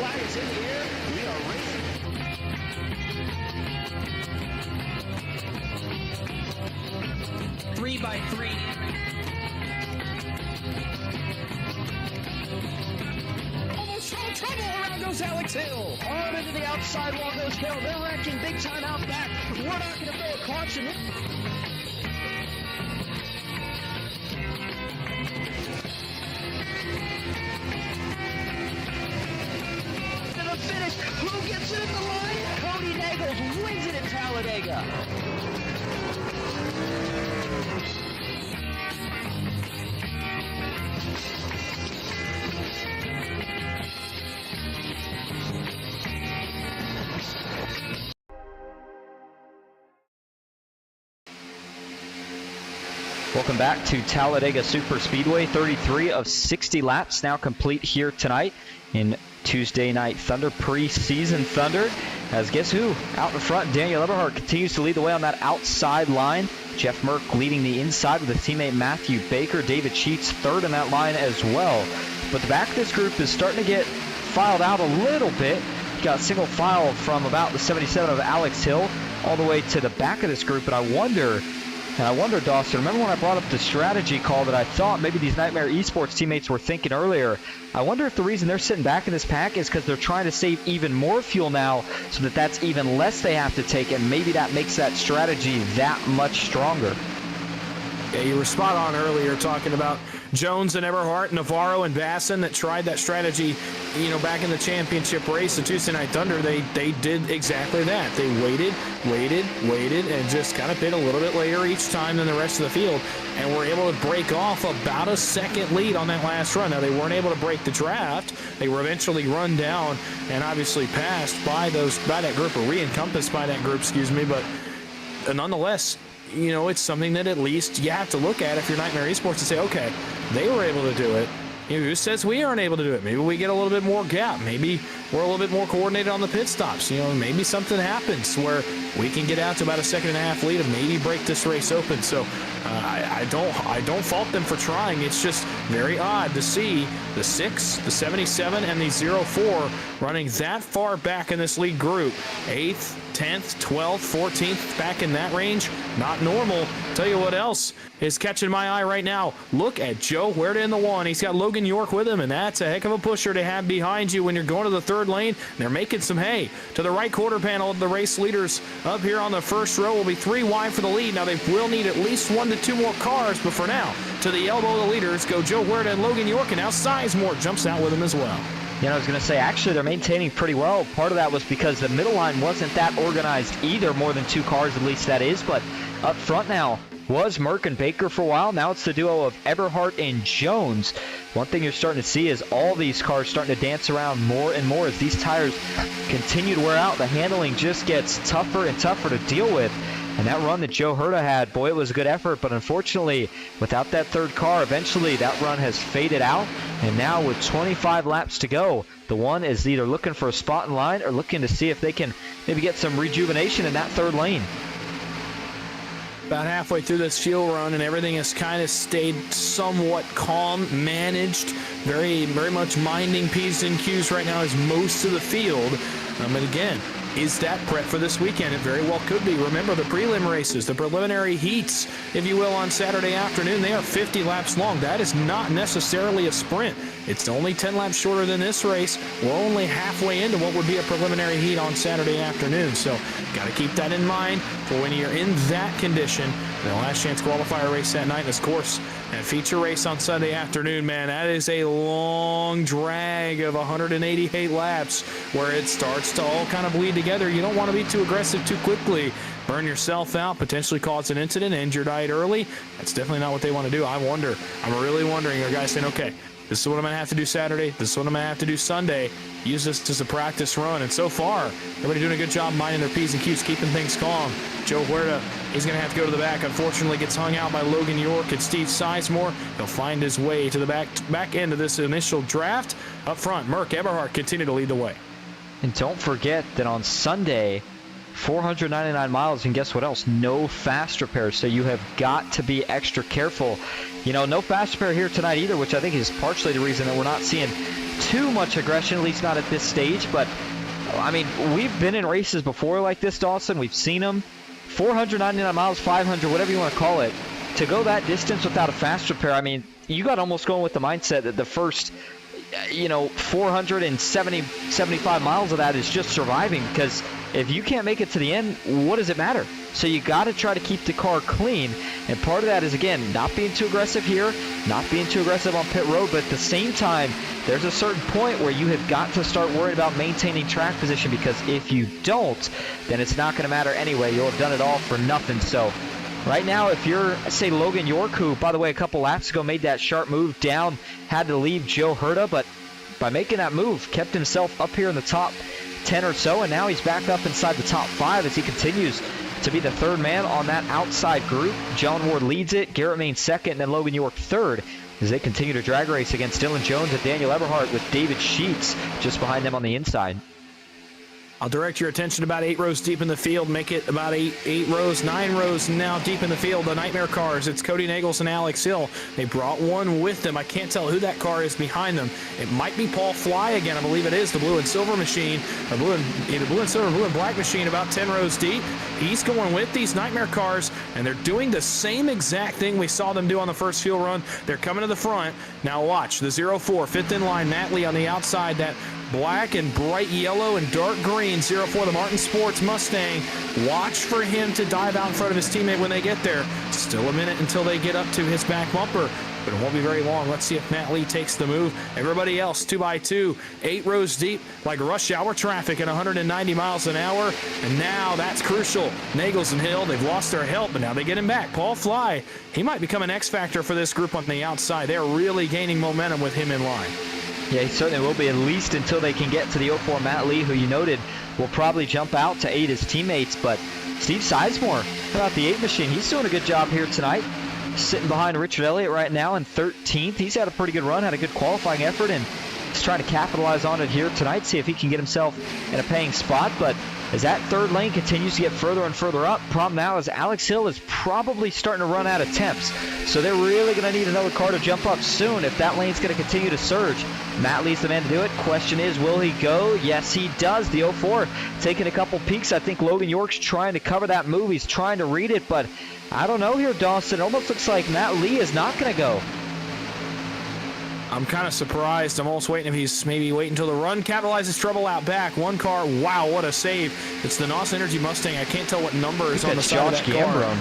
flag is in the air. We are racing.
3 by 3.
Almost no trouble. Around goes Alex Hill.
On into the outside wall goes Hill. They're wrecking big time out back. We're not going to throw a caution. To the finish. Who gets it at the line? Cody Nagels wins it at Talladega. Welcome back to Talladega Superspeedway. 33 of 60 laps now complete here tonight in Tuesday Night Thunder, Preseason Thunder. As guess who? Out in front, Daniel Eberhardt continues to lead the way on that outside line. Jeff Merck leading the inside with his teammate Matthew Baker. David Sheets third in that line as well. But the back of this group is starting to get filed out a little bit. Got a single file from about the 77 of Alex Hill all the way to the back of this group. And I wonder, Dawson, remember when I brought up the strategy call that I thought maybe these Nightmare Esports teammates were thinking earlier? I wonder if the reason they're sitting back in this pack is because they're trying to save even more fuel now so that that's even less they have to take, and maybe that makes that strategy that much stronger.
Yeah, you were spot on earlier talking about Jones and Eberhardt, Navarro and Dawson that tried that strategy, back in the championship race, the Tuesday Night Thunder. They did exactly that. They waited, and just kind of bid a little bit later each time than the rest of the field, and were able to break off about a second lead on that last run. Now, they weren't able to break the draft. They were eventually run down and obviously passed by that group, or re-encompassed by that group, but nonetheless, it's something that at least you have to look at if you're Nightmare Esports and say, okay, they were able to do it. Who says we aren't able to do it? Maybe we get a little bit more gap. Maybe we're a little bit more coordinated on the pit stops. Maybe something happens where we can get out to about a 1.5 second lead and maybe break this race open. So I don't fault them for trying. It's just very odd to see the 6, the 77, and the 04 running that far back in this lead group. 8th, 10th, 12th, 14th, back in that range. Not normal. Tell you what else is catching my eye right now. Look at Joe Huerta in the 1. He's got Logan York with him, and that's a heck of a pusher to have behind you when you're going to the third lane. They're making some hay. To the right quarter panel of the race leaders up here on the first row will be 3 wide for the lead. Now, they will need at least 1 to 2 more cars, but for now, to the elbow of the leaders go Joe Huerta and Logan York, and now Sizemore jumps out with him as well.
I was going to say, actually, they're maintaining pretty well. Part of that was because the middle line wasn't that organized either, more than 2 cars at least that is. But up front now was Merck and Baker for a while. Now it's the duo of Eberhardt and Jones. One thing you're starting to see is all these cars starting to dance around more and more as these tires continue to wear out. The handling just gets tougher and tougher to deal with. And that run that Joe Huerta had, boy, it was a good effort. But unfortunately, without that third car, eventually that run has faded out. And now with 25 laps to go, the 1 is either looking for a spot in line or looking to see if they can maybe get some rejuvenation in that third lane.
About halfway through this fuel run, and everything has kind of stayed somewhat calm, managed, very much minding P's and Q's right now as most of the field. And again, is that prep for this weekend? It very well could be. Remember the prelim races, the preliminary heats, if you will, on Saturday afternoon. They are 50 laps long. That is not necessarily a sprint. It's only 10 laps shorter than this race. We're only halfway into what would be a preliminary heat on Saturday afternoon. So got to keep that in mind for when you're in that condition. The last chance qualifier race that night, and of course, that feature race on Sunday afternoon, man, that is a long drag of 188 laps where it starts to all kind of bleed together. You don't want to be too aggressive too quickly. Burn yourself out, potentially cause an incident, end your diet early. That's definitely not what they want to do. I'm really wondering, are guys saying, okay, this is what I'm going to have to do Saturday. This is what I'm going to have to do Sunday. Use this as a practice run. And so far, everybody doing a good job minding their P's and Q's, keeping things calm. Joe Huerta, he's going to have to go to the back. Unfortunately, gets hung out by Logan York and Steve Sizemore. He'll find his way to the back end of this initial draft. Up front, Merck Eberhardt continue to lead the way.
And don't forget that on Sunday, 499 miles, and guess what else? No fast repair, so you have got to be extra careful. You know, no fast repair here tonight either, which I think is partially the reason that we're not seeing too much aggression, at least not at this stage. But, I mean, we've been in races before like this, Dawson. We've seen them. 499 miles, 500, whatever you want to call it. To go that distance without a fast repair, I mean, you got almost going with the mindset that the first, 475 miles of that is just surviving, because if you can't make it to the end, what does it matter? So you got to try to keep the car clean, and part of that is, again, not being too aggressive here, not being too aggressive on pit road, but at the same time, there's a certain point where you have got to start worrying about maintaining track position, because if you don't, then it's not going to matter anyway. You'll have done it all for nothing. So right now, if you're, say, Logan York, who, by the way, a couple laps ago made that sharp move down, had to leave Joe Herta, but by making that move, kept himself up here in the top 10 or so, and now he's back up inside the top 5 as he continues to be the third man on that outside group. John Ward leads it, Garrett Main second, and then Logan York third as they continue to drag race against Dylan Jones and Daniel Eberhardt, with David Sheets just behind them on the inside.
I'll direct your attention about 8 rows deep in the field. Make it about 9 rows now deep in the field. The Nightmare Cars. It's Cody Nagels and Alex Hill. They brought one with them. I can't tell who that car is behind them. It might be Paul Fly again. I believe it is the blue and silver machine. Or either blue and silver, blue and black machine, about 10 rows deep. He's going with these Nightmare Cars, and they're doing the same exact thing we saw them do on the first field run. They're coming to the front. Now watch. The 04, fifth in line. Matt Lee on the outside. That black and bright yellow and dark green 04, the Martin Sports Mustang. Watch for him to dive out in front of his teammate when they get there. Still a minute until they get up to his back bumper, but it won't be very long. Let's see if Matt Lee takes the move. Everybody else 2x2, 8 rows deep, like rush hour traffic at 190 miles an hour. And now that's crucial. Nagels and Hill, they've lost their help, but now they get him back. Paul Fly, he might become an X factor for this group on the outside. They're really gaining momentum with him in line.
Yeah, he certainly will be, at least until they can get to the 04 Matt Lee, who you noted will probably jump out to aid his teammates. But Steve Sizemore, about the 8 machine, he's doing a good job here tonight. Sitting behind Richard Elliott right now in 13th. He's had a pretty good run, had a good qualifying effort, and he's trying to capitalize on it here tonight, see if he can get himself in a paying spot. But as that third lane continues to get further and further up, problem now is Alex Hill is probably starting to run out of temps. So they're really going to need another car to jump up soon if that lane's going to continue to surge. Matt Lee's the man to do it. Question is, will he go? Yes, he does. The 04 taking a couple peeks. I think Logan York's trying to cover that move. He's trying to read it, but I don't know here, Dawson. It almost looks like Matt Lee is not going to go.
I'm kind of surprised. I'm almost waiting if he's maybe waiting until the run capitalizes trouble out back. One car, wow, what a save. It's the NOS Energy Mustang. I can't tell what number is on the side of that car.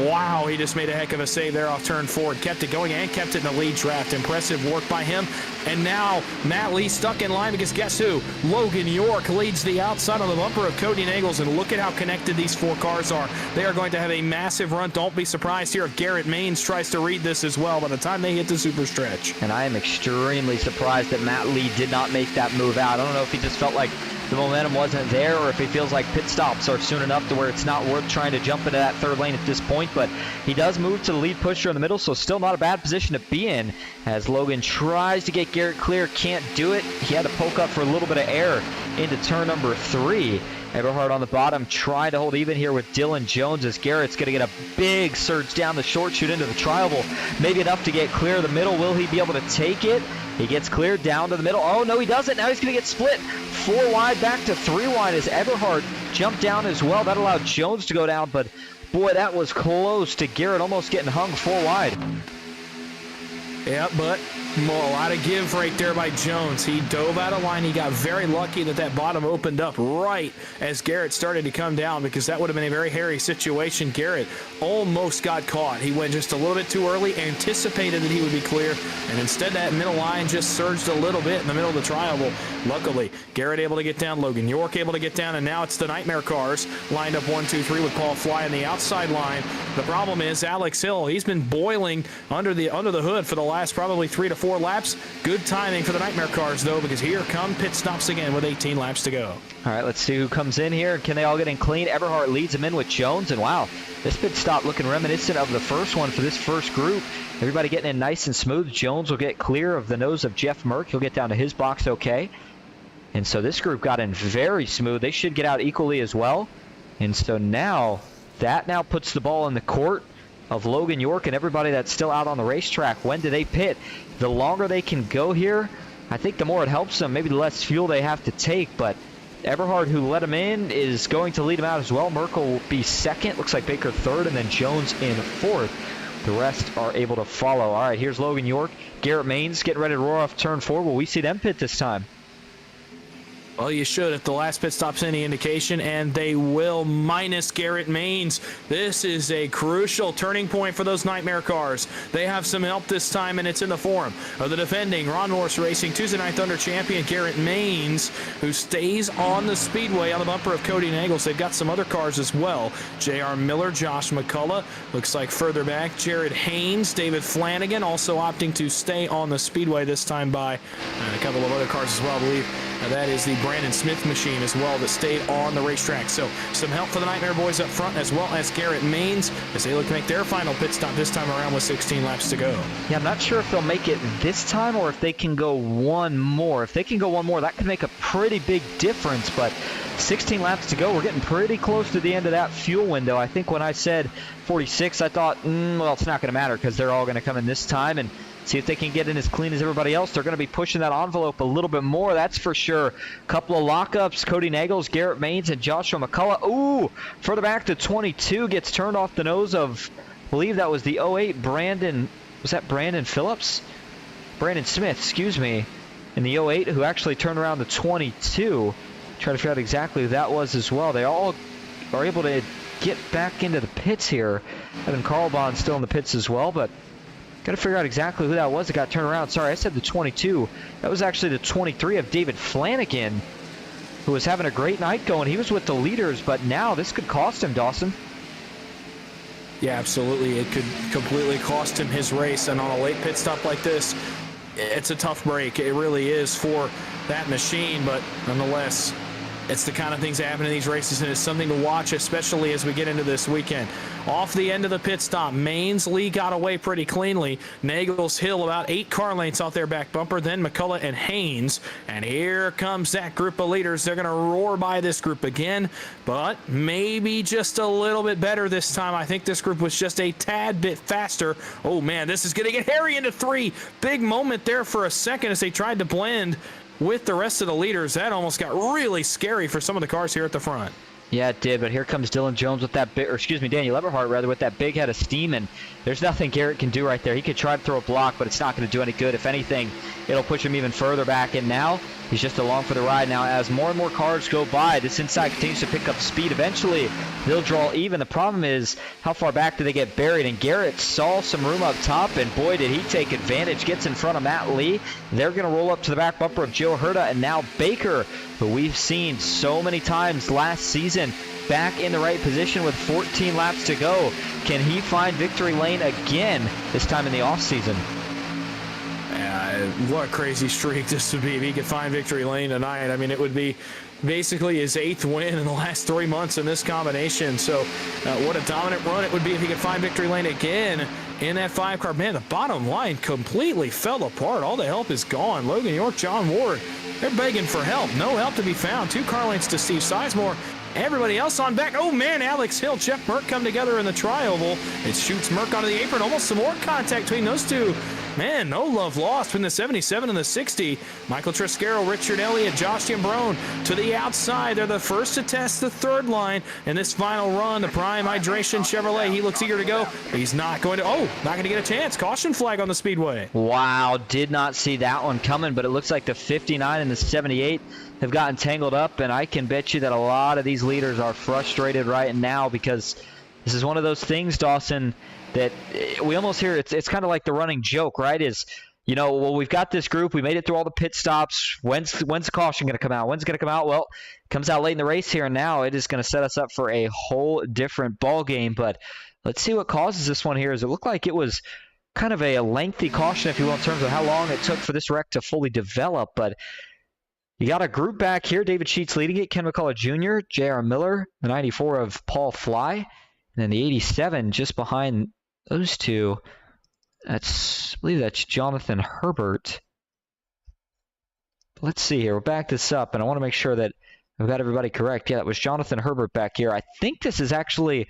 Wow, he just made a heck of a save there off turn forward. Kept it going and kept it in the lead draft. Impressive work by him. And now Matt Lee stuck in line because guess who? Logan York leads the outside on the bumper of Cody Nagels. And look at how connected these 4 cars are. They are going to have a massive run. Don't be surprised here if Garrett Maines tries to read this as well by the time they hit the super stretch.
And I am extremely surprised that Matt Lee did not make that move out. I don't know if he just felt like the momentum wasn't there, or if he feels like pit stops are soon enough to where it's not worth trying to jump into that third lane at this point. But he does move to the lead pusher in the middle, so still not a bad position to be in as Logan tries to get Garrett clear. Can't do it. He had to poke up for a little bit of air into turn number 3. Eberhardt on the bottom trying to hold even here with Dylan Jones as Garrett's going to get a big surge down the short chute into the tri-oval. Maybe enough to get clear of the middle. Will he be able to take it? He gets cleared down to the middle. Oh, no, he doesn't. Now he's going to get split 4 wide back to 3 wide as Eberhardt jumped down as well. That allowed Jones to go down, but boy, that was close to Garrett almost getting hung 4 wide.
Yeah, but a lot of give right there by Jones. He dove out of line. He got very lucky that bottom opened up right as Garrett started to come down, because that would have been a very hairy situation. Garrett almost got caught. He went just a little bit too early, anticipated that he would be clear, and instead that middle line just surged a little bit in the middle of the tri-oval. Luckily, Garrett able to get down, Logan York able to get down, and now it's the Nightmare Cars lined up 1, 2, 3 with Paul Fly on the outside line. The problem is Alex Hill. He's been boiling under the hood for the last probably 3 to 4 laps. Good timing for the Nightmare Cars, though, because here come pit stops again with 18 laps to go.
All right, let's see who comes in here. Can they all get in clean? Eberhardt leads them in with Jones, and wow, this pit stop looking reminiscent of the first one for this first group. Everybody getting in nice and smooth. Jones will get clear of the nose of Jeff Merck. He'll get down to his box okay. And so this group got in very smooth. They should get out equally as well. And so now, that now puts the ball in the court of Logan York and everybody that's still out on the racetrack. When do they pit? The longer they can go here, I think the more it helps them. Maybe the less fuel they have to take, but Everhard, who let him in, is going to lead him out as well. Merkel will be second. Looks like Baker third, and then Jones in fourth. The rest are able to follow. All right, here's Logan York. Garrett Maines getting ready to roar off turn 4. Will we see them pit this time?
Well, you should if the last pit stop's any indication, and they will, minus Garrett Maines. This is a crucial turning point for those Nightmare cars. They have some help this time, and it's in the form of the defending Ron Morris Racing Tuesday Night Thunder champion Garrett Maines, who stays on the speedway on the bumper of Cody Nagels. They've got some other cars as well. J.R. Miller, Josh McCullough, looks like further back. Jared Haynes, David Flanagan, also opting to stay on the speedway this time by a couple of other cars as well, I believe. That is the Brandon Smith machine as well that stayed on the racetrack. So some help for the Nightmare boys up front, as well as Garrett Maines, as they look to make their final pit stop this time around with 16 laps to go.
Yeah, I'm not sure if they'll make it this time or if they can go one more. If they can go one more, that could make a pretty big difference, but 16 laps to go. We're getting pretty close to the end of that fuel window. I think when I said 46, I thought, well, it's not going to matter because they're all going to come in this time and see if they can get in as clean as everybody else. They're going to be pushing that envelope a little bit more, that's for sure. Couple of lockups, Cody Nagels, Garrett Maines, and Joshua McCullough. Ooh, further back to 22, gets turned off the nose of, I believe that was the 08 Brandon, was that Brandon Phillips? Brandon Smith, excuse me, in the 08, who actually turned around the 22. Try to figure out exactly who that was as well. They all are able to get back into the pits here. Evan Carlbon still in the pits as well, but got to figure out exactly who that was that got turned around. Sorry, I said the 22. That was actually the 23 of David Flanagan, who was having a great night going. He was with the leaders, but now this could cost him, Dawson.
Yeah, absolutely. It could completely cost him his race, and on a late pit stop like this, it's a tough break. It really is for that machine, but nonetheless, it's the kind of things that happen in these races, and it's something to watch, especially as we get into this weekend. Off the end of the pit stop, Maines Lee got away pretty cleanly. Nagels Hill about 8 car lengths off their back bumper, then McCullough and Haynes. And here comes that group of leaders. They're going to roar by this group again, but maybe just a little bit better this time. I think this group was just a tad bit faster. Oh man, this is going to get hairy into 3. Big moment there for a second as they tried to blend with the rest of the leaders. That almost got really scary for some of the cars here at the front.
Yeah, it did, but here comes Dylan Jones with that big, or excuse me, Daniel Eberhardt rather, with that big head of steam, and there's nothing Garrett can do right there. He could try to throw a block, but it's not going to do any good. If anything, it'll push him even further back, and now he's just along for the ride. Now, as more and more cars go by, this inside continues to pick up speed. Eventually, they'll draw even. The problem is, how far back do they get buried? And Garrett saw some room up top, and boy, did he take advantage. Gets in front of Matt Lee. They're going to roll up to the back bumper of Joe Herta, and now Baker, who we've seen so many times last season, back in the right position with 14 laps to go. Can he find victory lane again, this time in the offseason?
What a crazy streak this would be if he could find victory lane tonight. I mean, it would be basically his 8th win in the last 3 months in this combination. So what a dominant run it would be if he could find victory lane again in that 5 car. Man, the bottom line completely fell apart. All the help is gone. Logan York, John Ward, they're begging for help. No help to be found. 2 car lengths to Steve Sizemore. Everybody else on back. Oh man, Alex Hill, Jeff Merck come together in the tri-oval. It shoots Merck onto the apron. Almost some more contact between those two. Man, no love lost between the 77 and the 60. Michael Triscaro, Richard Elliott, Josh Timbrone to the outside. They're the first to test the 3rd line in this final run. The Prime Hydration Chevrolet, he looks eager to go, but he's not going to, not going to get a chance. Caution flag on the speedway.
Wow, did not see that one coming, but it looks like the 59 and the 78 have gotten tangled up, and I can bet you that a lot of these leaders are frustrated right now because this is one of those things, Dawson, that we almost hear it's kind of like the running joke, right? Is, you know, well, we've got this group, we made it through all the pit stops. When's the caution going to come out? When's it going to come out? Well, it comes out late in the race here, and now it is going to set us up for a whole different ball game. But let's see what causes this one here. As it looked like it was kind of a lengthy caution, if you will, in terms of how long it took for this wreck to fully develop. But you got a group back here. David Sheets leading it. Ken McCullough Jr., J.R. Miller, the 94 of Paul Fly, and then the 87 just behind those two. I believe that's Jonathan Herbert. Let's see here. We'll back this up, and I want to make sure that I've got everybody correct. Yeah, that was Jonathan Herbert back here. I think this is actually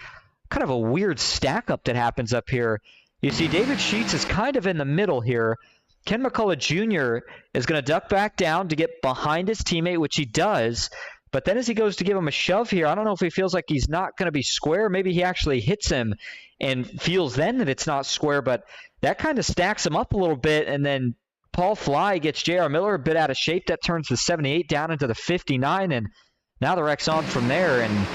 kind of a weird stack up that happens up here. You see David Sheets is kind of in the middle here. Ken McCullough Jr. is going to duck back down to get behind his teammate, which he does. But then as he goes to give him a shove here, I don't know if he feels like he's not going to be square. Maybe he actually hits him and feels then that it's not square. But that kind of stacks him up a little bit. And then Paul Fly gets J.R. Miller a bit out of shape. That turns the 78 down into the 59. And now the wreck's on from there. And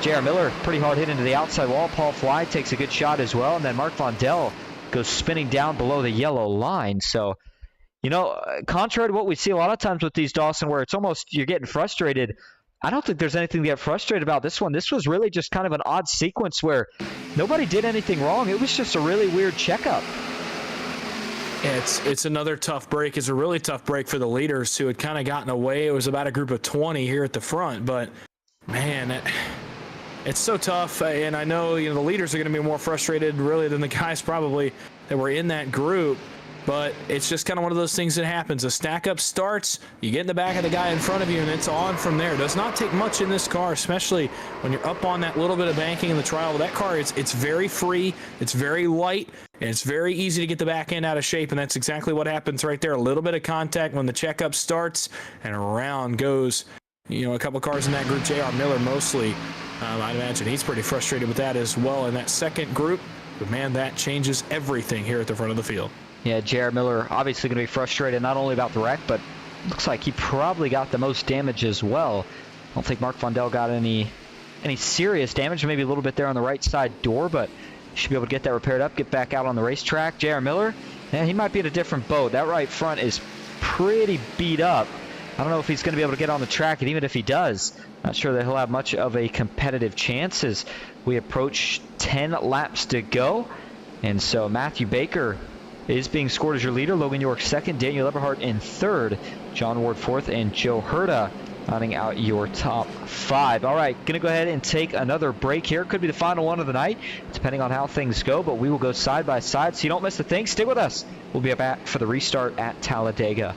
J.R. Miller pretty hard hit into the outside wall. Paul Fly takes a good shot as well. And then Mark Vondell goes spinning down below the yellow line. So, you know, contrary to what we see a lot of times with these, Dawson, where it's almost you're getting frustrated, I don't think there's anything to get frustrated about this one. This was really just kind of an odd sequence where nobody did anything wrong. It was just a really weird checkup.
Yeah, it's another tough break. It's a really tough break for the leaders who had kind of gotten away. It was about a group of 20 here at the front, but man, it's so tough. And I know, you know, the leaders are going to be more frustrated really than the guys probably that were in that group. But it's just kind of one of those things that happens. A stack up starts, you get in the back of the guy in front of you, and it's on from there. It does not take much in this car, especially when you're up on that little bit of banking in the trial. That car, it's very free, it's very light, and it's very easy to get the back end out of shape, and that's exactly what happens right there. A little bit of contact when the checkup starts, and around goes, you know, a couple cars in that group. J.R. Miller mostly, I'd imagine he's pretty frustrated with that as well in that second group. But, man, that changes everything here at the front of the field.
Yeah, J.R. Miller obviously going to be frustrated not only about the wreck, but looks like he probably got the most damage as well. I don't think Mark Vondell got any serious damage, maybe a little bit there on the right side door, but he should be able to get that repaired up, get back out on the racetrack. J.R. Miller, yeah, he might be in a different boat. That right front is pretty beat up. I don't know if he's going to be able to get on the track, and even if he does, not sure that he'll have much of a competitive chance as we approach 10 laps to go. And so Matthew Baker is being scored as your leader. Logan York second, Daniel Eberhardt in third, John Ward fourth, and Joe Herta rounding out your top five. All right, going to go ahead and take another break here. Could be the final one of the night, depending on how things go, but we will go side by side so you don't miss a thing. Stick with us. We'll be back for the restart at Talladega.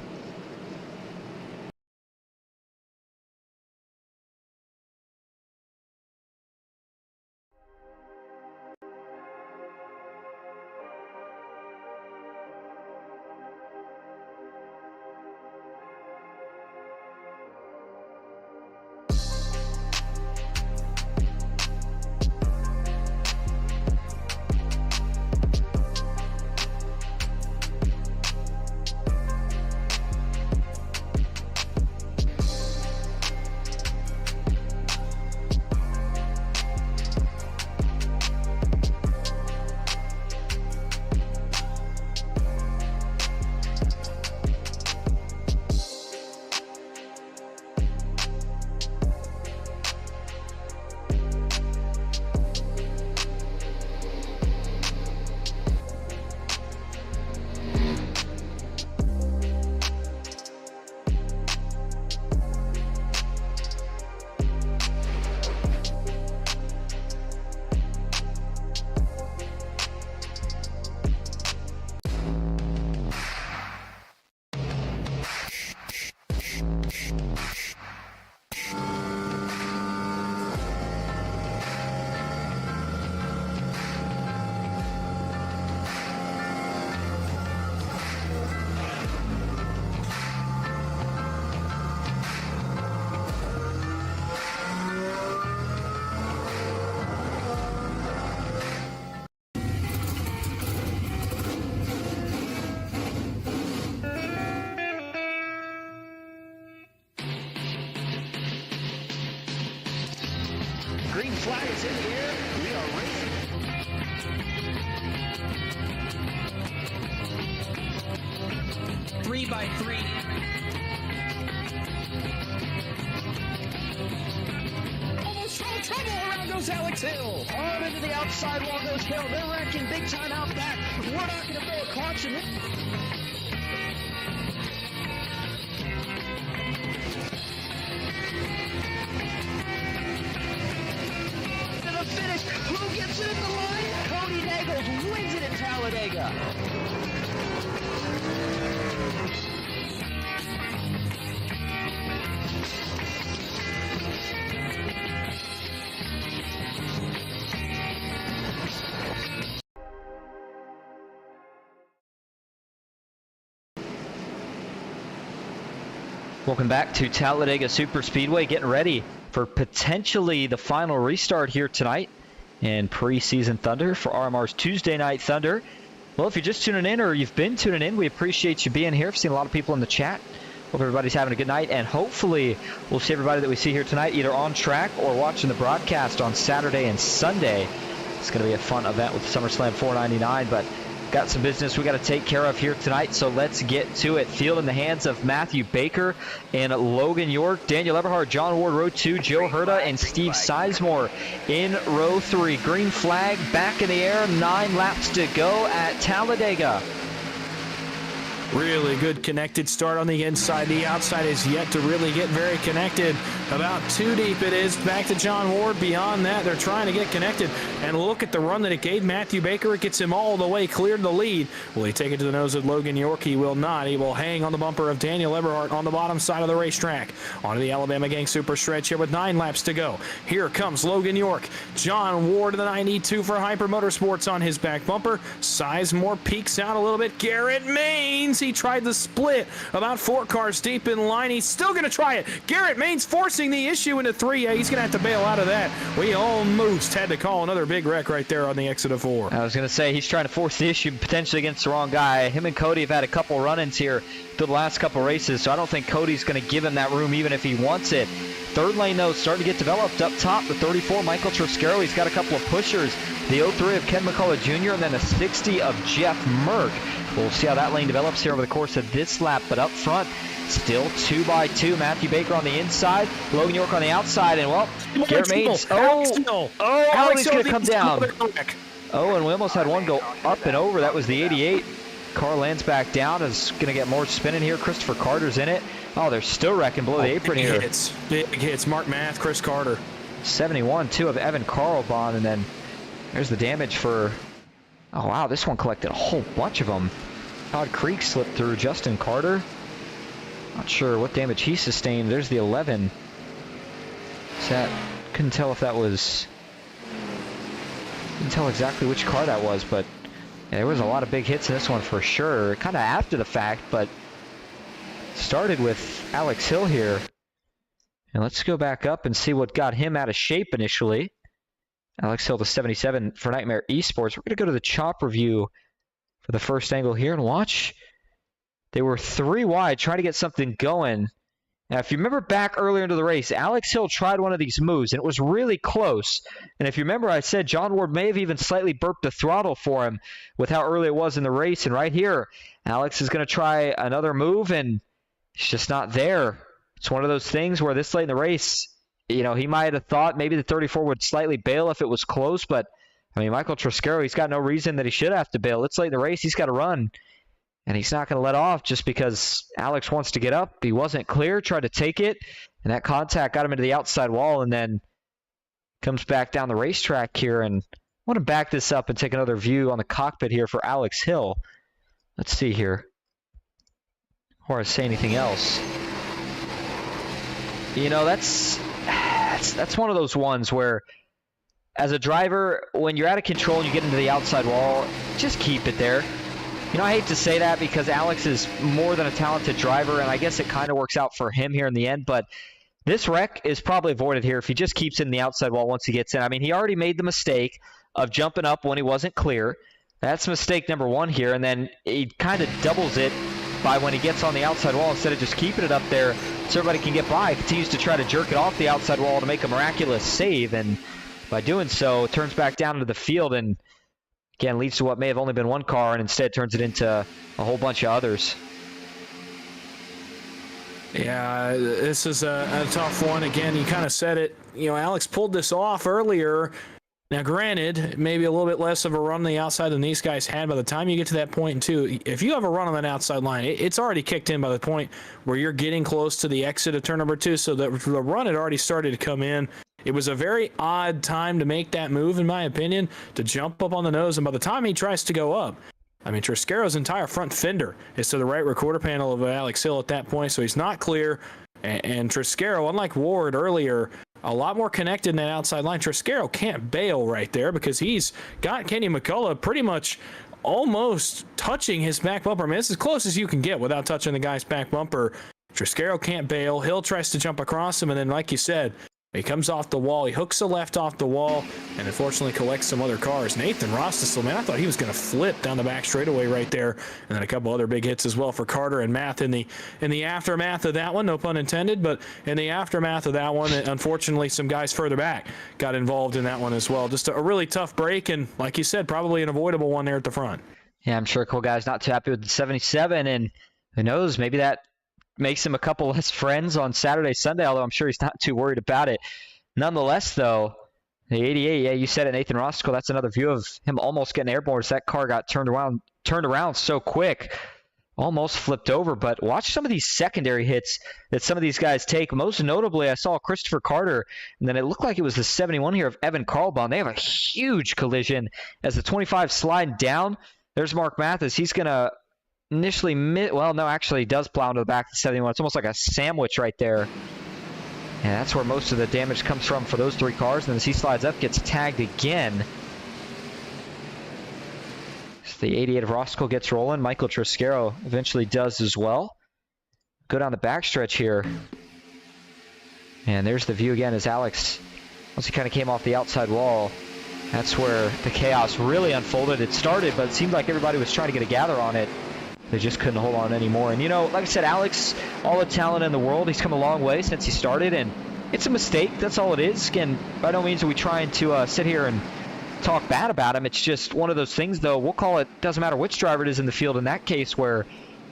Green flag is in the air. We are racing. Three by three. Almost no trouble. Around goes Alex Hill. On into the outside wall goes Hill. They're wrecking big time out back. We're not going to throw a caution. Finish. Who gets it in the line? Cody Nagels wins it at Talladega.
Welcome back to Talladega Superspeedway, getting ready for potentially the final restart here tonight in Preseason Thunder for RMR's Tuesday Night Thunder. Well, if you're just tuning in or you've been tuning in, we appreciate you being here. I've seen a lot of people in the chat. Hope everybody's having a good night, and hopefully we'll see everybody that we see here tonight either on track or watching the broadcast on Saturday and Sunday. It's going to be a fun event with SummerSlam 499, but got some business we got to take care of here tonight, so let's get to it. Field in the hands of Matthew Baker and Logan York, Daniel Eberhard, John Ward, row 2, Joe Herta, and Steve Sizemore in row 3. Green flag back in the air, 9 laps to go at Talladega.
Really good connected start on the inside. The outside is yet to really get very connected. About 2 deep it is. Back to John Ward. Beyond that, they're trying to get connected. And look at the run that it gave Matthew Baker. It gets him all the way clear to the lead. Will he take it to the nose of Logan York? He will not. He will hang on the bumper of Daniel Eberhard on the bottom side of the racetrack. Onto the Alabama Gang Super Stretch here with 9 laps to go. Here comes Logan York. John Ward in the 92 for Hyper Motorsports on his back bumper. Sizemore peeks out a little bit. Garrett Maines. He tried the split about 4 cars deep in line. He's still going to try it. Garrett Maines forcing the issue into 3. Yeah, he's going to have to bail out of that. We almost had to call another big wreck right there on the exit of 4.
I was going to say he's trying to force the issue potentially against the wrong guy. Him and Cody have had a couple run-ins here through the last couple races, so I don't think Cody's going to give him that room even if he wants it. Third lane, though, starting to get developed up top. The 34, Michael Triscaro, he's got a couple of pushers. The 03 of Ken McCullough Jr. and then a 60 of Jeff Merck. We'll see how that lane develops here over the course of this lap, but up front, still 2x2. Matthew Baker on the inside, Logan York on the outside, and well, Garrett Maines. Alex he's going to come down. Oh, and we almost had one go up and over. That was the 88. Car lands back down. Is going to get more spinning here. Christopher Carter's in it. Oh, they're still wrecking below the apron here.
Big hits. Mark Math, Chris Carter.
71, 2 of Evan Carlbon, and then there's the damage for... Oh, wow, this one collected a whole bunch of them. Todd Creek slipped through. Justin Carter. Not sure what damage he sustained. There's the 11. Couldn't tell if that was... Couldn't tell exactly which car that was, but yeah, there was a lot of big hits in this one for sure. Kind of after the fact, but started with Alex Hill here. And let's go back up and see what got him out of shape initially. Alex Hill to 77 for Nightmare Esports. We're going to go to the chop review for the first angle here and watch. They were 3 wide, trying to get something going. Now, if you remember back earlier into the race, Alex Hill tried one of these moves, and it was really close. And if you remember, I said John Ward may have even slightly burped the throttle for him with how early it was in the race. And right here, Alex is going to try another move, and it's just not there. It's one of those things where this late in the race, you know, he might have thought maybe the 34 would slightly bail if it was close, but, I mean, Michael Triscaro, he's got no reason that he should have to bail. It's late in the race. He's got to run, and he's not going to let off just because Alex wants to get up. He wasn't clear, tried to take it, and that contact got him into the outside wall, and then comes back down the racetrack here. And I want to back this up and take another view on the cockpit here for Alex Hill. Let's see here. Before I say anything else. You know, that's one of those ones where, as a driver, when you're out of control and you get into the outside wall, just keep it there. You know, I hate to say that because Alex is more than a talented driver, and I guess it kind of works out for him here in the end, but this wreck is probably avoided here if he just keeps in the outside wall once he gets in. I mean, he already made the mistake of jumping up when he wasn't clear. That's mistake number 1 here, and then he kind of doubles it by when he gets on the outside wall instead of just keeping it up there so everybody can get by. He continues to try to jerk it off the outside wall to make a miraculous save, and by doing so, it turns back down into the field and, again, leads to what may have only been 1 car and instead turns it into a whole bunch of others.
Yeah, this is a tough one. Again, you kind of said it. You know, Alex pulled this off earlier. Now, granted, maybe a little bit less of a run on the outside than these guys had. By the time you get to that point, too, if you have a run on that outside line, it's already kicked in by the point where you're getting close to the exit of turn number 2, so the run had already started to come in. It was a very odd time to make that move, in my opinion, to jump up on the nose, and by the time he tries to go up, I mean, Triscaro's entire front fender is to the right rear quarter panel of Alex Hill at that point, so he's not clear. And Triscaro, unlike Ward earlier, a lot more connected in that outside line. Triscaro can't bail right there because he's got Kenny McCullough pretty much almost touching his back bumper. I mean, it's as close as you can get without touching the guy's back bumper. Triscaro can't bail. Hill tries to jump across him, and then, like you said, he comes off the wall. He hooks a left off the wall, and unfortunately collects some other cars. Nathan Rostisel, man, I thought he was going to flip down the back straightaway right there. And then a couple other big hits as well for Carter and Math in the aftermath of that one. No pun intended, but in the aftermath of that one, unfortunately, some guys further back got involved in that one as well. Just a really tough break, and like you said, probably an avoidable one there at the front.
Yeah, I'm sure a couple guys not too happy with the 77, and who knows, maybe that makes him a couple less friends on Saturday, Sunday, although I'm sure he's not too worried about it. Nonetheless, though, the 88, yeah, you said it, Nathan Roscoe, that's another view of him almost getting airborne as that car got turned around so quick. Almost flipped over, but watch some of these secondary hits that some of these guys take. Most notably, I saw Christopher Carter, and then it looked like it was the 71 here of Evan Carlbaum. They have a huge collision as the 25 sliding down. There's Mark Mathis. He's going to initially he does plow into the back of the 71. It's almost like a sandwich right there. And that's where most of the damage comes from for those three cars. And as he slides up, gets tagged again. So the 88 of Roscoe gets rolling. Michael Triscaro eventually does as well. Go down the backstretch here. And there's the view again as Alex, once he kind of came off the outside wall, that's where the chaos really unfolded. It started, but it seemed like everybody was trying to get a gather on it. They just couldn't hold on anymore. And, like I said, Alex, all the talent in the world, he's come a long way since he started, and it's a mistake. That's all it is. Again, by no means are we trying to sit here and talk bad about him. It's just one of those things, though. We'll call it, doesn't matter which driver it is in the field in that case, where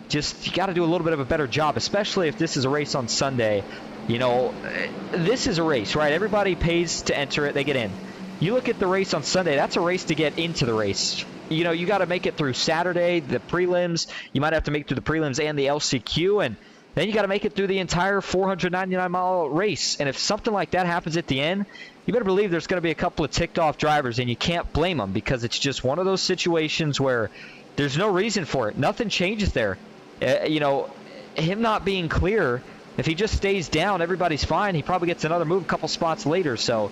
just you got to do a little bit of a better job, especially if this is a race on Sunday. This is a race, right? Everybody pays to enter it. They get in. You look at the race on Sunday, that's a race to get into the race. You got to make it through Saturday, the prelims. You might have to make it through the prelims and the LCQ, and then you got to make it through the entire 499-mile race. And if something like that happens at the end, you better believe there's going to be a couple of ticked-off drivers, and you can't blame them because it's just one of those situations where there's no reason for it. Nothing changes there. Him not being clear, if he just stays down, everybody's fine. He probably gets another move a couple spots later. So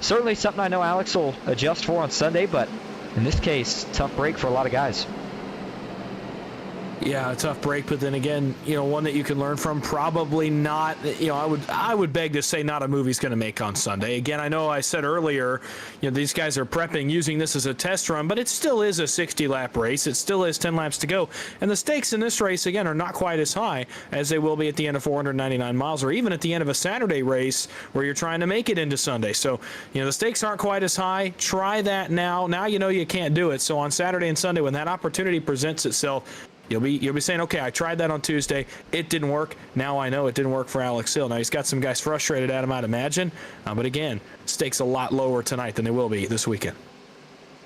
certainly something I know Alex will adjust for on Sunday, but in this case, tough break for a lot of guys.
Yeah, a tough break, but then again, one that you can learn from. Probably not, I would beg to say not a move he's going to make on Sunday. Again, I know I said earlier, these guys are prepping, using this as a test run, but it still is a 60-lap race. It still is 10 laps to go. And the stakes in this race, again, are not quite as high as they will be at the end of 499 miles or even at the end of a Saturday race where you're trying to make it into Sunday. So, the stakes aren't quite as high. Try that now. Now you can't do it. So on Saturday and Sunday, when that opportunity presents itself, You'll be saying, okay, I tried that on Tuesday. It didn't work. Now I know it didn't work for Alex Hill. Now he's got some guys frustrated at him, I'd imagine. But again, stakes a lot lower tonight than they will be this weekend.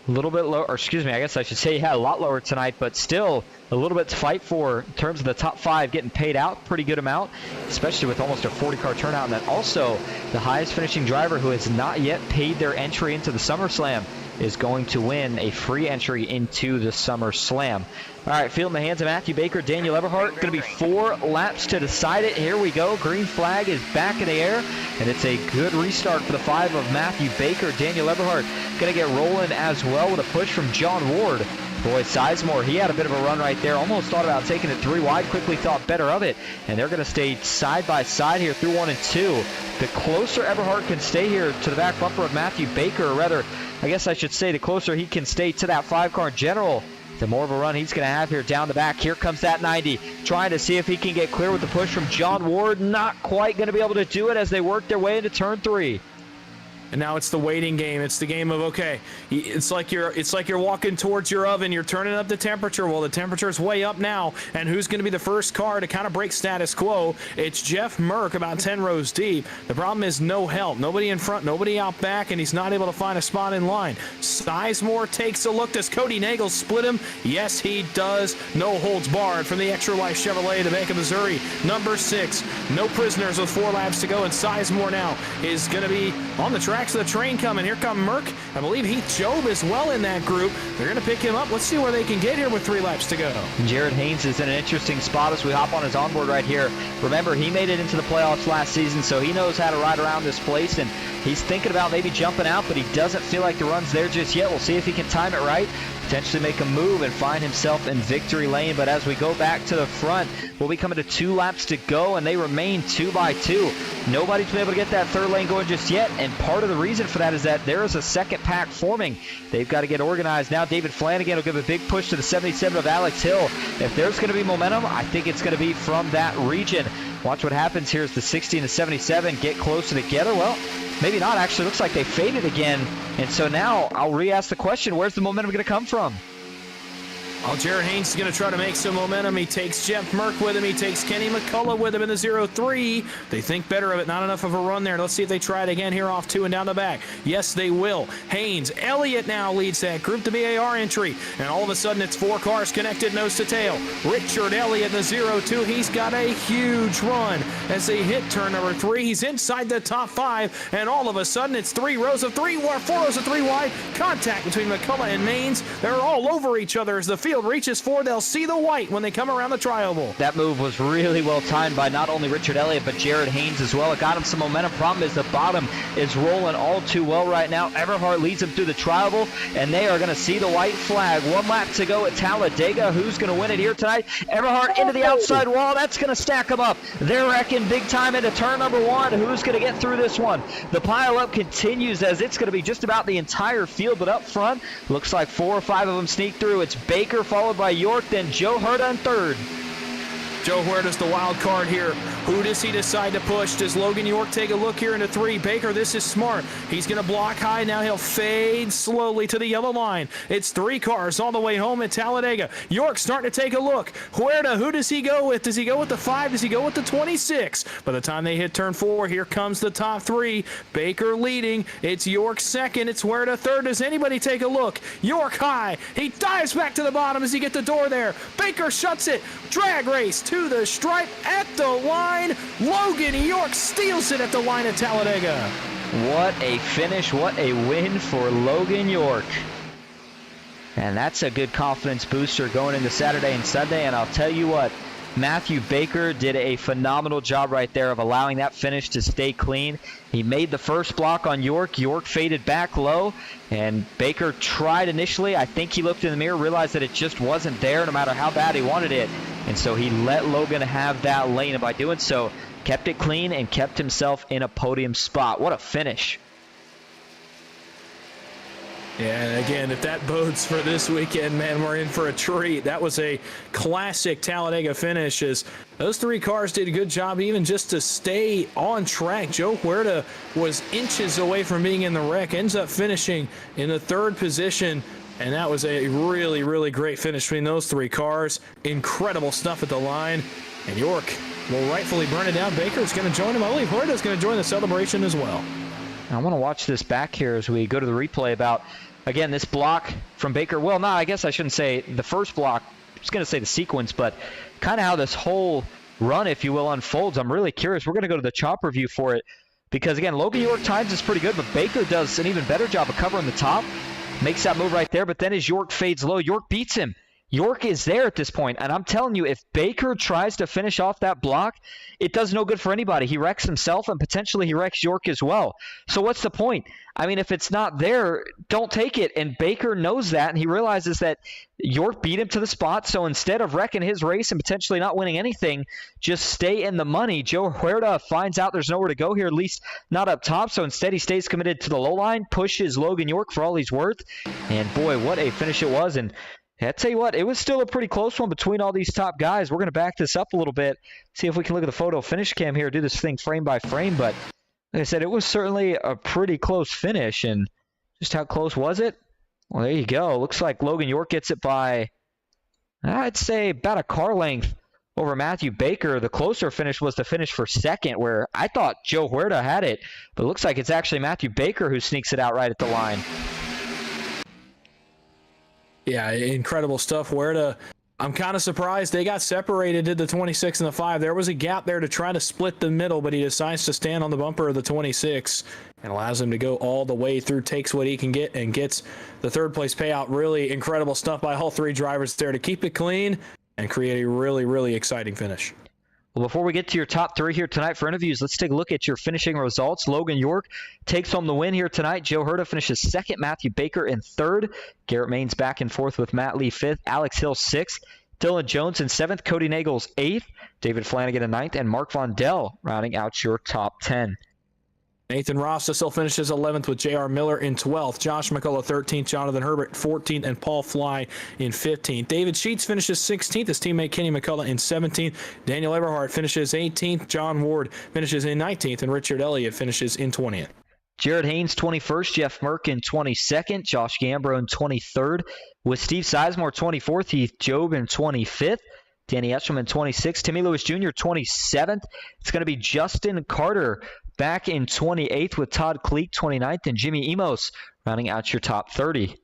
A little bit lower, or excuse me, I guess I should say, a lot lower tonight, but still a little bit to fight for in terms of the top five getting paid out. Pretty good amount, especially with almost a 40-car turnout. And then also the highest finishing driver who has not yet paid their entry into the SummerSlam is going to win a free entry into the SummerSlam. All right, field in the hands of Matthew Baker, Daniel Eberhardt. Going to be 4 laps to decide it. Here we go. Green flag is back in the air, and it's a good restart for the 5 of Matthew Baker. Daniel Eberhardt going to get rolling as well with a push from John Ward. Boy, Sizemore, he had a bit of a run right there. Almost thought about taking it 3 wide, quickly thought better of it. And they're going to stay side by side here through 1 and 2. The closer Eberhardt can stay here to the back bumper of Matthew Baker, or rather, I guess I should say the closer he can stay to that 5-car in general, the more of a run he's going to have here down the back. Here comes that 90, trying to see if he can get clear with the push from John Ward. Not quite going to be able to do it as they work their way into turn 3.
And now it's the waiting game. It's the game of, okay, it's like you're walking towards your oven. You're turning up the temperature. Well, the temperature's way up now. And who's going to be the first car to kind of break status quo? It's Jeff Merck, about 10 rows deep. The problem is no help. Nobody in front, nobody out back, and he's not able to find a spot in line. Sizemore takes a look. Does Cody Nagel split him? Yes, he does. No holds barred from the Extra Life Chevrolet, the Bank of Missouri. Number 6, no prisoners with 4 laps to go. And Sizemore now is going to be on the tracks of the train coming. Here come Merck. I believe Heath Job as well in that group. They're going to pick him up. Let's see where they can get here with 3 laps to go.
Jared Haynes is in an interesting spot as we hop on his onboard right here. Remember, he made it into the playoffs last season, so he knows how to ride around this place. And He's thinking about maybe jumping out, but he doesn't feel like the run's there just yet. We'll see if he can time it right, potentially make a move and find himself in victory lane. But as we go back to the front, we'll be coming to 2 laps to go, and they remain 2 by 2. Nobody's been able to get that third lane going just yet, and part of the reason for that is that there is a second pack forming. They've got to get organized now. David Flanagan will give a big push to the 77 of Alex Hill. If there's going to be momentum, I think it's going to be from that region. Watch what happens here as the 60 and the 77 get closer together. Well, maybe not. Actually, looks like they faded again. And so now I'll re-ask the question, where's the momentum going to come from?
Well, Jared Haynes is going to try to make some momentum. He takes Jeff Merck with him. He takes Kenny McCullough with him in the 0-3. They think better of it. Not enough of a run there. Let's see if they try it again here off 2 and down the back. Yes, they will. Haynes, Elliott now leads that group, the BAR entry. And all of a sudden, it's 4 cars connected nose to tail. Richard Elliott, the 0-2. He's got a huge run as they hit turn number 3. He's inside the top 5. And all of a sudden, it's 4 rows of 3 wide. Contact between McCullough and Maines. They're all over each other as the field reaches 4. They'll see the white when they come around the tri-oval.
That move was really well timed by not only Richard Elliott, but Jared Haynes as well. It got him some momentum. Problem is the bottom is rolling all too well right now. Everhart leads him through the tri-oval, and they are going to see the white flag. 1 lap to go at Talladega. Who's going to win it here tonight? Everhart into the outside wall. That's going to stack him up. They're wrecking big time into turn number 1. Who's going to get through this one? The pile-up continues as it's going to be just about the entire field, but up front, looks like 4 or 5 of them sneak through. It's Baker followed by York, then Joe Herta in third.
Joe Huerta's the wild card here. Who does he decide to push? Does Logan York take a look here into 3? Baker, this is smart. He's going to block high. Now he'll fade slowly to the yellow line. It's 3 cars all the way home at Talladega. York starting to take a look. Huerta, who does he go with? Does he go with the 5? Does he go with the 26? By the time they hit turn 4, here comes the top 3. Baker leading. It's York second. It's Huerta third. Does anybody take a look? York high. He dives back to the bottom as he gets the door there. Baker shuts it. Drag race to the stripe at the line. Logan York steals it at the line at Talladega.
What a finish. What a win for Logan York. And that's a good confidence booster going into Saturday and Sunday. And I'll tell you what, Matthew Baker did a phenomenal job right there of allowing that finish to stay clean. He made the first block on York. York faded back low, and Baker tried initially. I think he looked in the mirror, realized that it just wasn't there no matter how bad he wanted it. And so he let Logan have that lane, and by doing so, kept it clean and kept himself in a podium spot. What a finish.
Yeah, and again, if that bodes for this weekend, man, we're in for a treat. That was a classic Talladega finish as those 3 cars did a good job even just to stay on track. Joe Huerta was inches away from being in the wreck, ends up finishing in the 3rd position, and that was a really, really great finish between those 3 cars. Incredible stuff at the line, and York will rightfully burn it down. Baker's going to join him. I believe Huerta's going to join the celebration as well.
I want to watch this back here as we go to the replay about, again, this block from Baker. Well, no, I guess I shouldn't say the first block. I was going to say the sequence, but kind of how this whole run, if you will, unfolds. I'm really curious. We're going to go to the chopper view for it because, again, Logan York times is pretty good, but Baker does an even better job of covering the top. Makes that move right there, but then as York fades low, York beats him. York is there at this point, and I'm telling you, if Baker tries to finish off that block, it does no good for anybody. He wrecks himself, and potentially he wrecks York as well. So what's the point? I mean, if it's not there, don't take it, and Baker knows that, and he realizes that York beat him to the spot, so instead of wrecking his race and potentially not winning anything, just stay in the money. Joe Huerta finds out there's nowhere to go here, at least not up top, so instead he stays committed to the low line, pushes Logan York for all he's worth, and boy, what a finish it was. And I tell you what, it was still a pretty close one between all these top guys. We're going to back this up a little bit, see if we can look at the photo finish cam here, do this thing frame by frame. But like I said, it was certainly a pretty close finish. And just how close was it? Well, there you go. Looks like Logan York gets it by, I'd say, about a car length over Matthew Baker. The closer finish was the finish for second, where I thought Joe Huerta had it. But it looks like it's actually Matthew Baker who sneaks it out right at the line.
Yeah, incredible stuff. Huerta, I'm kind of surprised they got separated, did the 26 and the 5. There was a gap there to try to split the middle, but he decides to stand on the bumper of the 26 and allows him to go all the way through, takes what he can get, and gets the 3rd place payout. Really incredible stuff by all 3 drivers there to keep it clean and create a really, really exciting finish.
Well, before we get to your top three here tonight for interviews, let's take a look at your finishing results. Logan York takes home the win here tonight. Joe Herta finishes second. Matthew Baker in third. Garrett Maines back and forth with Matt Lee fifth. Alex Hill sixth. Dylan Jones in seventh. Cody Nagels eighth. David Flanagan in ninth. And Mark Vondell rounding out your top 10.
Nathan Rossa still finishes 11th with J.R. Miller in 12th. Josh McCullough 13th. Jonathan Herbert 14th. And Paul Fly in 15th. David Sheets finishes 16th. His teammate Kenny McCullough in 17th. Daniel Eberhardt finishes 18th. John Ward finishes in 19th. And Richard Elliott finishes in 20th.
Jared Haynes 21st. Jeff Merck in 22nd. Josh Gambro in 23rd. With Steve Sizemore 24th. Heath Job in 25th. Danny Etcham in 26th. Timmy Lewis Jr. 27th. It's going to be Justin Carter back in 28th with Todd Cleek 29th, and Jimmy Emos rounding out your top 30.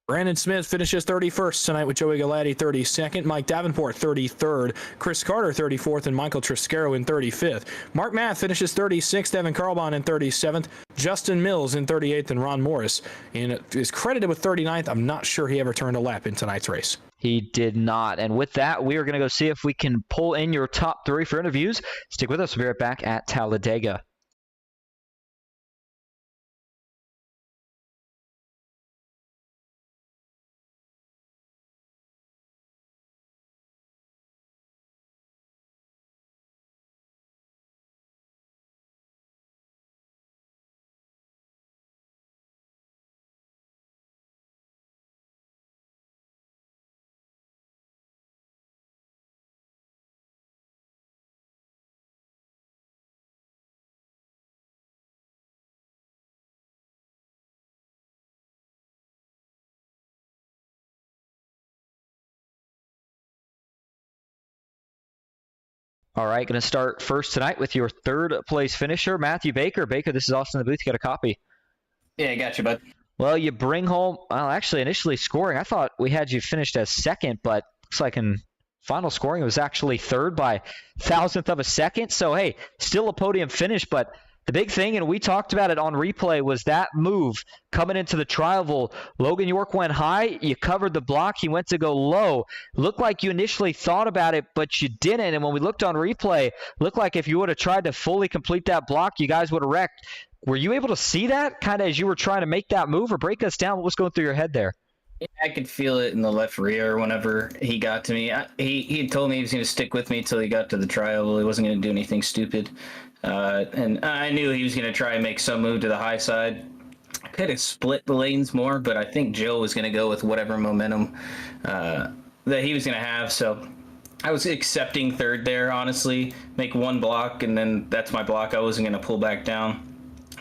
Brandon Smith finishes 31st tonight with Joey Galati 32nd, Mike Davenport 33rd, Chris Carter 34th, and Michael Triscaro in 35th. Mark Math finishes 36th, Evan Carlbon in 37th, Justin Mills in 38th, and Ron Morris is credited with 39th. I'm not sure he ever turned a lap in tonight's race.
He did not. And with that, we are going to go see if we can pull in your top three for interviews. Stick with us. We'll be right back at Talladega. All right, going to start first tonight with your third place finisher, Matthew Baker. Baker, this is Austin in the booth. You got a copy?
Yeah, I got you, bud.
Well, you bring home, well, actually initially scoring, I thought we had you finished as second, but looks like in final scoring it was actually third by 1,000th of a second. So, hey, still a podium finish, but the big thing, and we talked about it on replay, was that move coming into the trial. Logan York went high. You covered the block. He went to go low. Looked like you initially thought about it, but you didn't. And when we looked on replay, looked like if you would have tried to fully complete that block, you guys would have wrecked. Were you able to see that kind of as you were trying to make that move, or break us down? What was going through your head there?
Yeah, I could feel it in the left rear whenever he got to me. He had told me he was going to stick with me until he got to the trial. He wasn't going to do anything stupid. And I knew he was going to try and make some move to the high side. I could have split the lanes more, but I think Joe was going to go with whatever momentum that he was going to have. So I was accepting third there, honestly. Make one block, and then that's my block. I wasn't going to pull back down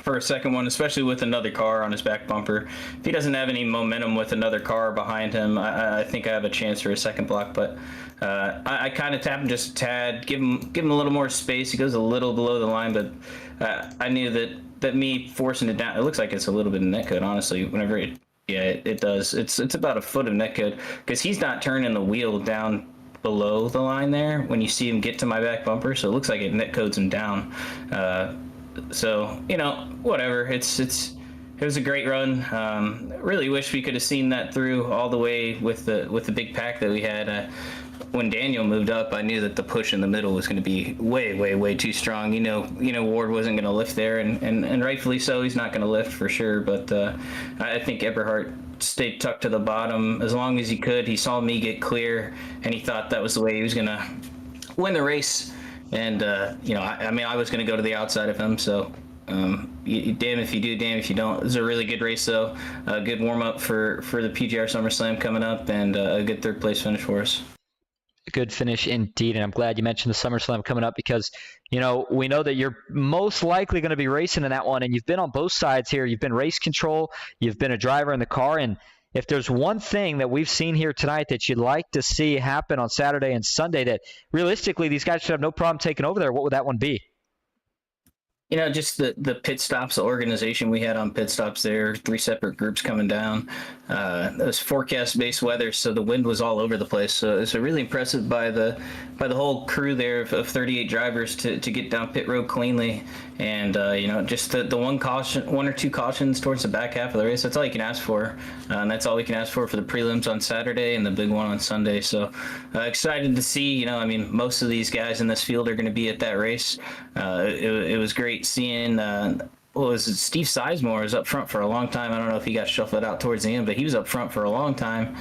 for a second one, especially with another car on his back bumper. If he doesn't have any momentum with another car behind him, I think I have a chance for a second block. But I kind of tapped him just a tad, give him a little more space. He goes a little below the line, but I knew that me forcing it down, it looks like it's a little bit of netcode, honestly. Whenever it does. It's about a foot of netcode because he's not turning the wheel down below the line there when you see him get to my back bumper. So it looks like it netcodes him down. So, whatever. It was a great run. Really wish we could have seen that through all the way with the big pack that we had. When Daniel moved up, I knew that the push in the middle was going to be way too strong. Ward wasn't going to lift there, and rightfully so. He's not going to lift for sure. But I think Eberhardt stayed tucked to the bottom as long as he could. He saw me get clear, and he thought that was the way he was going to win the race. And, I was going to go to the outside of him, so damn if you do, damn if you don't. It was a really good race, though. A good warm-up for the PGR SummerSlam coming up, and a good third-place finish for us.
A good finish indeed, and I'm glad you mentioned the SummerSlam coming up because, we know that you're most likely going to be racing in that one, and you've been on both sides here. You've been race control, you've been a driver in the car, and if there's one thing that we've seen here tonight that you'd like to see happen on Saturday and Sunday that realistically these guys should have no problem taking over there, what would that one be?
just the pit stops, the organization we had on pit stops there, 3 separate groups coming down. It was forecast-based weather, so the wind was all over the place. So it's really impressive by the whole crew there of 38 drivers to get down pit road cleanly. And just the one or two cautions towards the back half of the race. That's all you can ask for, and that's all we can ask for the prelims on Saturday and the big one on Sunday. So excited to see. Most of these guys in this field are going to be at that race. It was great seeing. Steve Sizemore was up front for a long time. I don't know if he got shuffled out towards the end, but he was up front for a long time.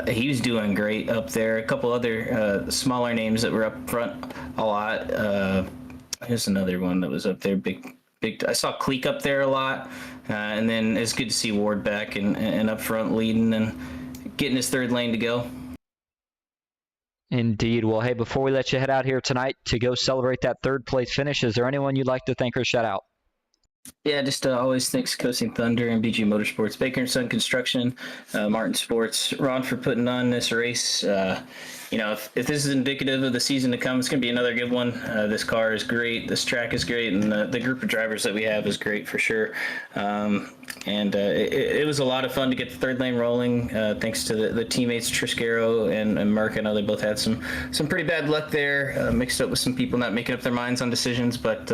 He was doing great up there. A couple other smaller names that were up front a lot. Here's another one that was up there. Big. I saw Cleek up there a lot, and then it's good to see Ward back and up front leading and getting his third lane to go.
Indeed. Well, hey, before we let you head out here tonight to go celebrate that third place finish, is there anyone you'd like to thank or shout out?
Yeah, just always thanks Coasting Thunder and BG Motorsports, Baker & Son Construction, Martin Sports, Ron for putting on this race. If this is indicative of the season to come, it's going to be another good one. This car is great. This track is great. And the group of drivers that we have is great for sure. It was a lot of fun to get the third lane rolling. Thanks to the teammates, Triscaro and Merck. I know they both had some pretty bad luck there, mixed up with some people not making up their minds on decisions. But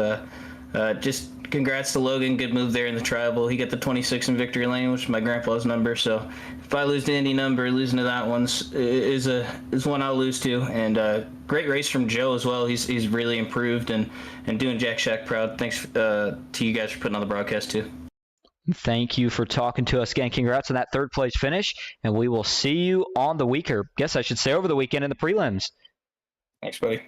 just congrats to Logan. Good move there in the tribal. He got the 26 in victory lane, which is my grandpa's number. So if I lose to any number, losing to that is one I'll lose to. And great race from Joe as well. He's really improved and doing Jack Shack proud. Thanks to you guys for putting on the broadcast too.
Thank you for talking to us again. Congrats on that third place finish, and we will see you on the week, or guess I should say over the weekend in the prelims.
Thanks, buddy.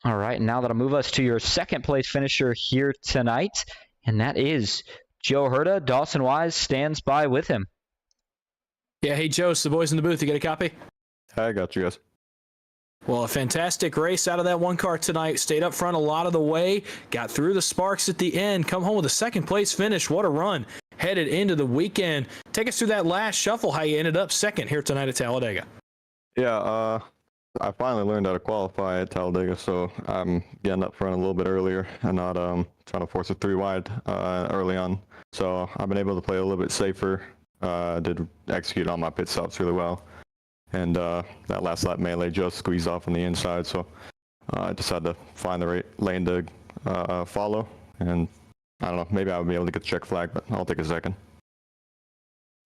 All right, and now that'll move us to your second place finisher here tonight, and that is Joe Herta. Dawson Wise stands by with him.
Yeah, hey, Joe, it's the boys in the booth. You get a copy?
I got you guys.
Well, a fantastic race out of that one car tonight. Stayed up front a lot of the way, got through the sparks at the end, come home with a second place finish. What a run. Headed into the weekend. Take us through that last shuffle, how you ended up second here tonight at Talladega.
Yeah, I finally learned how to qualify at Talladega, so I'm getting up front a little bit earlier and not trying to force a 3 wide early on. So I've been able to play a little bit safer. Did execute on my pit stops really well. And that last lap melee just squeezed off on the inside, so I just had to find the right lane to follow. And I don't know, maybe I would be able to get the check flag, but I'll take a second.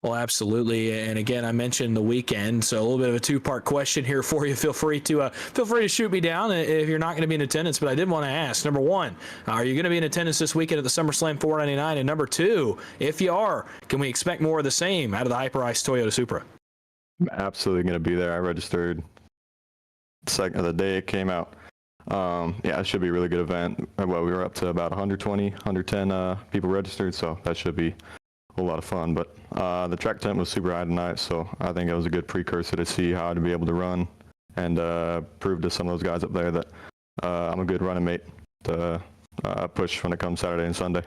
Well, absolutely. And again, I mentioned the weekend, so a little bit of a 2-part question here for you. Feel free to shoot me down if you're not going to be in attendance. But I did want to ask, number one, are you going to be in attendance this weekend at the SummerSlam 499? And number two, if you are, can we expect more of the same out of the Hyperice Toyota Supra?
I'm absolutely going to be there. I registered the day it came out. Yeah, it should be a really good event. Well, we were up to about 120, 110 people registered, so that should be a lot of fun. But the track temp was super high tonight, so I think it was a good precursor to see how to be able to run and prove to some of those guys up there that I'm a good running mate to push when it comes Saturday and Sunday.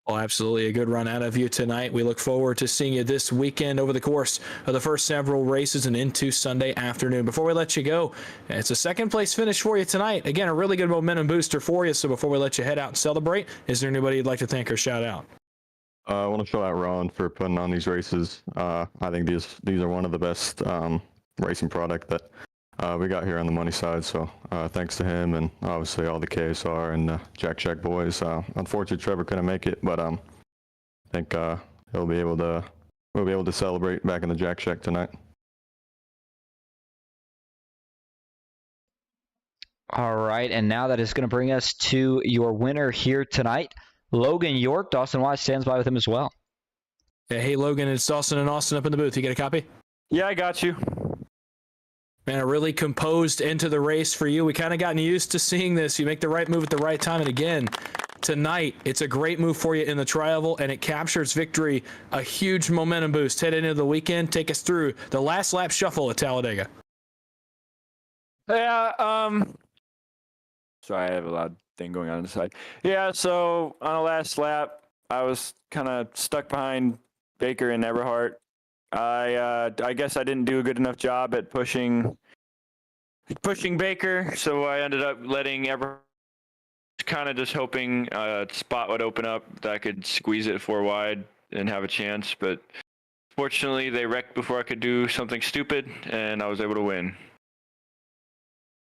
Well, absolutely a good run out of you tonight. We look forward to seeing you this weekend over the course of the first several races and into Sunday afternoon. Before we let you go, it's a second place finish for you tonight. Again, a really good momentum booster for you. So before we let you head out and celebrate, is there anybody you'd like to thank or shout out?
I want to shout out Ron for putting on these races. I think these are one of the best racing product that we got here on the money side. So thanks to him and obviously all the KSR and Jack Shack boys. Unfortunately, Trevor couldn't make it, but I think we'll be able to celebrate back in the Jack Shack tonight.
All right, and now that is going to bring us to your winner here tonight. Logan York. Dawson Wise stands by with him as well.
Yeah, hey, Logan, it's Dawson and Austin up in the booth. You get a copy?
Yeah, I got you.
Man, a really composed into the race for you. We kind of gotten used to seeing this. You make the right move at the right time. And again, tonight, it's a great move for you in the Tri-Oval, and it captures victory, a huge momentum boost. Head into the weekend. Take us through the last lap shuffle at Talladega.
Yeah, sorry, I have a loud thing going on the side. Yeah, so on the last lap, I was kind of stuck behind Baker and Eberhardt. I guess I didn't do a good enough job at pushing Baker, so I ended up letting Eberhardt kind of just hoping a spot would open up that I could squeeze it 4 wide and have a chance. But fortunately, they wrecked before I could do something stupid, and I was able to win.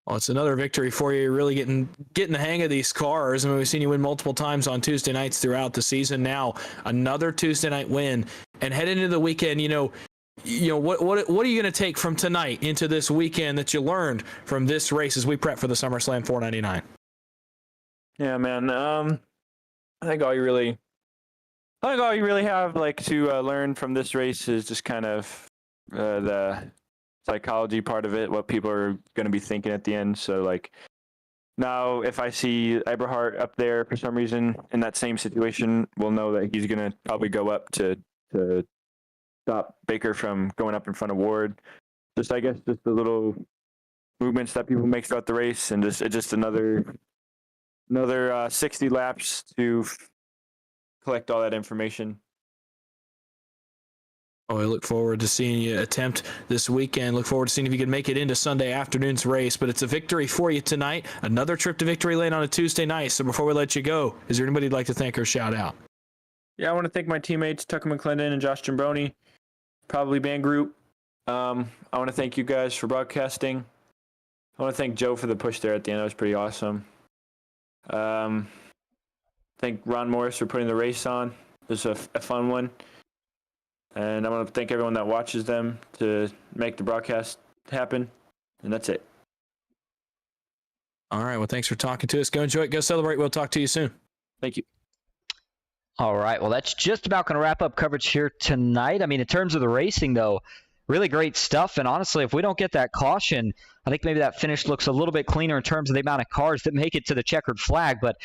Well, it's another victory for you. You're really getting the hang of these cars. I mean, we've seen you win multiple times on Tuesday nights throughout the season. Now, another Tuesday night win, and head into the weekend. What are you going to take from tonight into this weekend that you learned from this race as we prep for the SummerSlam 499?
Yeah, man. I think all you really have to learn from this race is just kind of the psychology part of it, what people are going to be thinking at the end. So now if I see Eberhart up there for some reason in that same situation, we'll know that he's going to probably go up to stop Baker from going up in front of Ward. Just the little movements that people make throughout the race, and just another 60 laps to collect all that information.
Oh, I look forward to seeing you attempt this weekend. Look forward to seeing if you can make it into Sunday afternoon's race. But it's a victory for you tonight. Another trip to victory lane on a Tuesday night. So before we let you go, is there anybody you'd like to thank or shout out?
Yeah, I want to thank my teammates, Tucker McClendon and Josh Jambroni, probably band group. I want to thank you guys for broadcasting. I want to thank Joe for the push there at the end. That was pretty awesome. Thank Ron Morris for putting the race on. It was a fun one. And I want to thank everyone that watches them to make the broadcast happen. And that's it.
All right. Well, thanks for talking to us. Go enjoy it. Go celebrate. We'll talk to you soon.
Thank you.
All right. Well, that's just about going to wrap up coverage here tonight. I mean, in terms of the racing, though, really great stuff. And honestly, if we don't get that caution, I think maybe that finish looks a little bit cleaner in terms of the amount of cars that make it to the checkered flag. But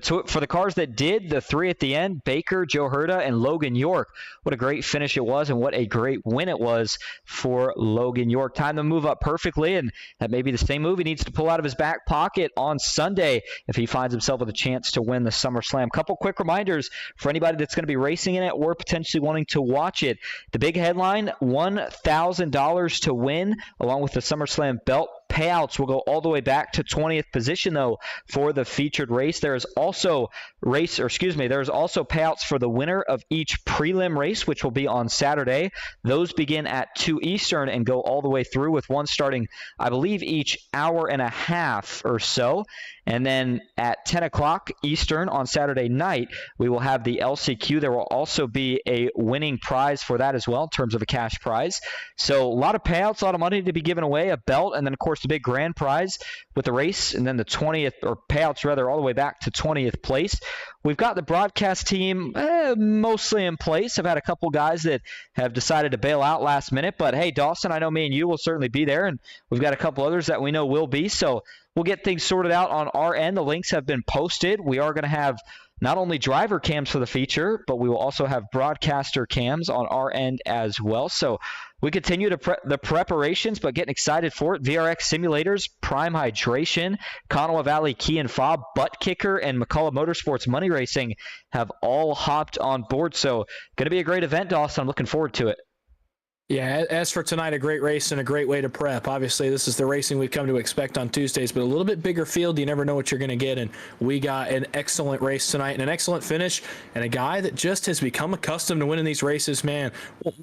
for the cars that did, the 3 at the end, Baker, Joe Herta, and Logan York, what a great finish it was, and what a great win it was for Logan York. Time to move up perfectly, and that may be the same move he needs to pull out of his back pocket on Sunday if he finds himself with a chance to win the SummerSlam. Couple quick reminders for anybody that's going to be racing in it or potentially wanting to watch it. The big headline, $1,000 to win, along with the SummerSlam belt. Payouts will go all the way back to 20th position, though, for the featured race. There is also payouts for the winner of each prelim race, which will be on Saturday. Those begin at 2 Eastern and go all the way through, with one starting, I believe, each hour and a half or so. And then at 10 o'clock Eastern on Saturday night, we will have the LCQ. There will also be a winning prize for that as well in terms of a cash prize. So a lot of payouts, a lot of money to be given away, a belt, and then, of course, the big grand prize with the race, and then the 20th, or payouts rather, all the way back to 20th place. We've got the broadcast team mostly in place. I've had a couple guys that have decided to bail out last minute, but hey, Dawson, I know me and you will certainly be there, and we've got a couple others that we know will be, so we'll get things sorted out on our end. The links have been posted. We are going to have not only driver cams for the feature, but we will also have broadcaster cams on our end as well. So we continue the preparations, but getting excited for it. VRX simulators, Prime Hydration, Kanawha Valley Key and Fob, Butt Kicker, and McCullough Motorsports Money Racing have all hopped on board. So going to be a great event, Dawson. I'm looking forward to it.
Yeah, as for tonight, a great race and a great way to prep. Obviously, this is the racing we've come to expect on Tuesdays, but a little bit bigger field. You never know what you're going to get, and we got an excellent race tonight and an excellent finish, and a guy that just has become accustomed to winning these races. Man,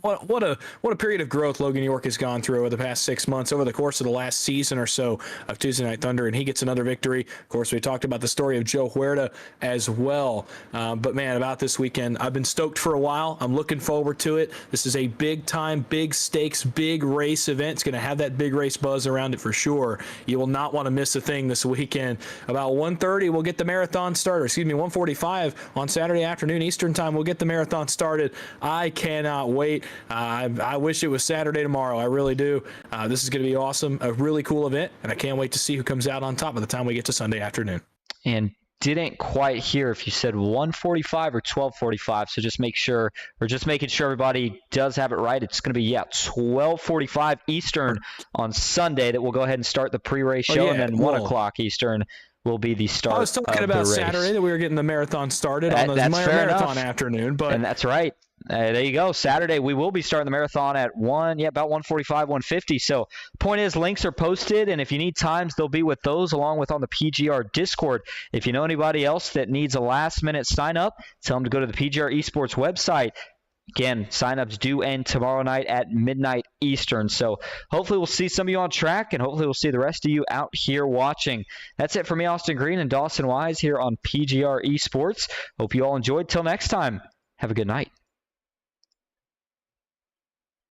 what a period of growth Logan York has gone through over the past 6 months, over the course of the last season or so of Tuesday Night Thunder, and he gets another victory. Of course, we talked about the story of Joe Huerta as well, but man, about this weekend, I've been stoked for a while. I'm looking forward to it. This is a big-time, big stakes, big race event. It's going to have that big race buzz around it for sure. You will not want to miss a thing this weekend. About 1:30, we'll get the marathon started. 1:45 on Saturday afternoon Eastern time, we'll get the marathon started. I cannot wait. I wish it was Saturday tomorrow. I really do. This is going to be awesome. A really cool event, and I can't wait to see who comes out on top by the time we get to Sunday afternoon.
And didn't quite hear if you said 1:45 or 12:45, so just making sure everybody does have it right. It's going to be 12:45 Eastern on Sunday that we'll go ahead and start the pre-race show, and then 1 o'clock Eastern will be the start.
I was talking about Saturday that we were getting the marathon started on the marathon afternoon, but
and that's right. There you go. Saturday, we will be starting the marathon at about 1:45, 1:50. So point is, links are posted, and if you need times, they'll be with those along with on the PGR Discord. If you know anybody else that needs a last-minute sign-up, tell them to go to the PGR eSports website. Again, sign-ups due end tomorrow night at midnight Eastern. So hopefully we'll see some of you on track, and hopefully we'll see the rest of you out here watching. That's it for me, Austin Green and Dawson Wise here on PGR eSports. Hope you all enjoyed. Till next time, have a good night.